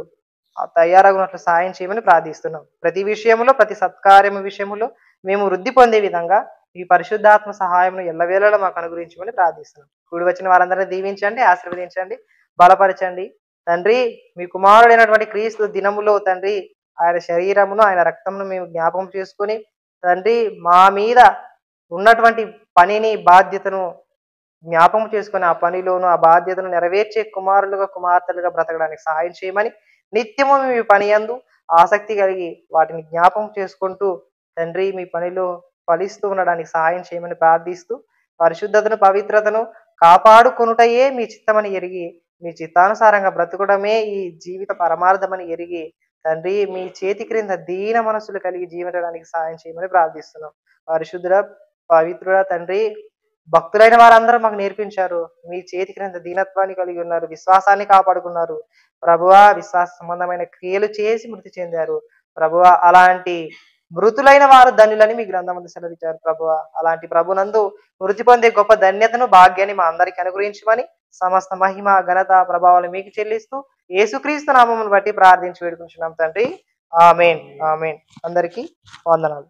సాయం చేయమని ప్రార్థిస్తున్నాం. ప్రతి విషయంలో, ప్రతి సత్కార్యము విషయంలో మేము వృద్ధి పొందే విధంగా ఈ పరిశుద్ధాత్మ సహాయమును ఎల్లవేళలా మాకు అనుగ్రహించమని ప్రార్థిస్తున్నాం. కూడి వచ్చిన వారందరినీ దీవించండి, ఆశీర్వదించండి, బలపరచండి తండ్రి. మీ కుమారుడైనటువంటి క్రీస్తు దినములో తండ్రి ఆయన శరీరమును, ఆయన రక్తమును మేము జ్ఞాపకం చేసుకొని తండ్రి, మా మీద ఉన్నటువంటి పనిని, బాధ్యతను జ్ఞాపకం చేసుకొని ఆ పనిలోను, ఆ బాధ్యతను నెరవేర్చే కుమారులుగా, కుమార్తెలుగా బ్రతకడానికి సహాయం చేయమని నిత్యము మీ పని యందు ఆసక్తి కలిగి వాటిని జ్ఞాపకం చేసుకుంటూ తండ్రి, మీ పనిలో ఫలిస్తూ ఉండడానికి సహాయం చేయమని ప్రార్థిస్తూ పరిశుద్ధతను, పవిత్రతను కాపాడుకొనుటయే మీ చిత్తమని ఎరిగి మీ చిత్తానుసారంగా బ్రతకడమే ఈ జీవిత పరమార్థమని ఎరిగి తండ్రి, మీ చేతి క్రింద దీన మనసులు కలిగి జీవించడానికి సహాయం చేయమని ప్రార్థిస్తున్నాం. పరిశుద్ధుడ, పవిత్రుడ తండ్రి, భక్తులైన వారందరూ మాకు నేర్పించారు. మీ చేతి క్రింద దీనత్వాన్ని కలిగి ఉన్నారు, విశ్వాసాన్ని కాపాడుకున్నారు ప్రభువా. విశ్వాస సంబంధమైన క్రియలు చేసి మృతి చెందారు ప్రభువా. అలాంటి మృతులైన వారు ధన్యులని మీ గ్రంథమందు సెలవిచ్చారు ప్రభువా. అలాంటి ప్రభునందు మృతి పొందే గొప్ప ధన్యతను, భాగ్యాన్ని మా అందరికీ అనుగ్రహించమని సమస్త మహిమ, ఘనత, ప్రభావాలు మీకు చెల్లిస్తూ యేసుక్రీస్తు నామమును బట్టి ప్రార్థించి వేడుకుంటున్నాం తండ్రి. ఆమేన్, ఆమేన్. అందరికీ వందనాలు.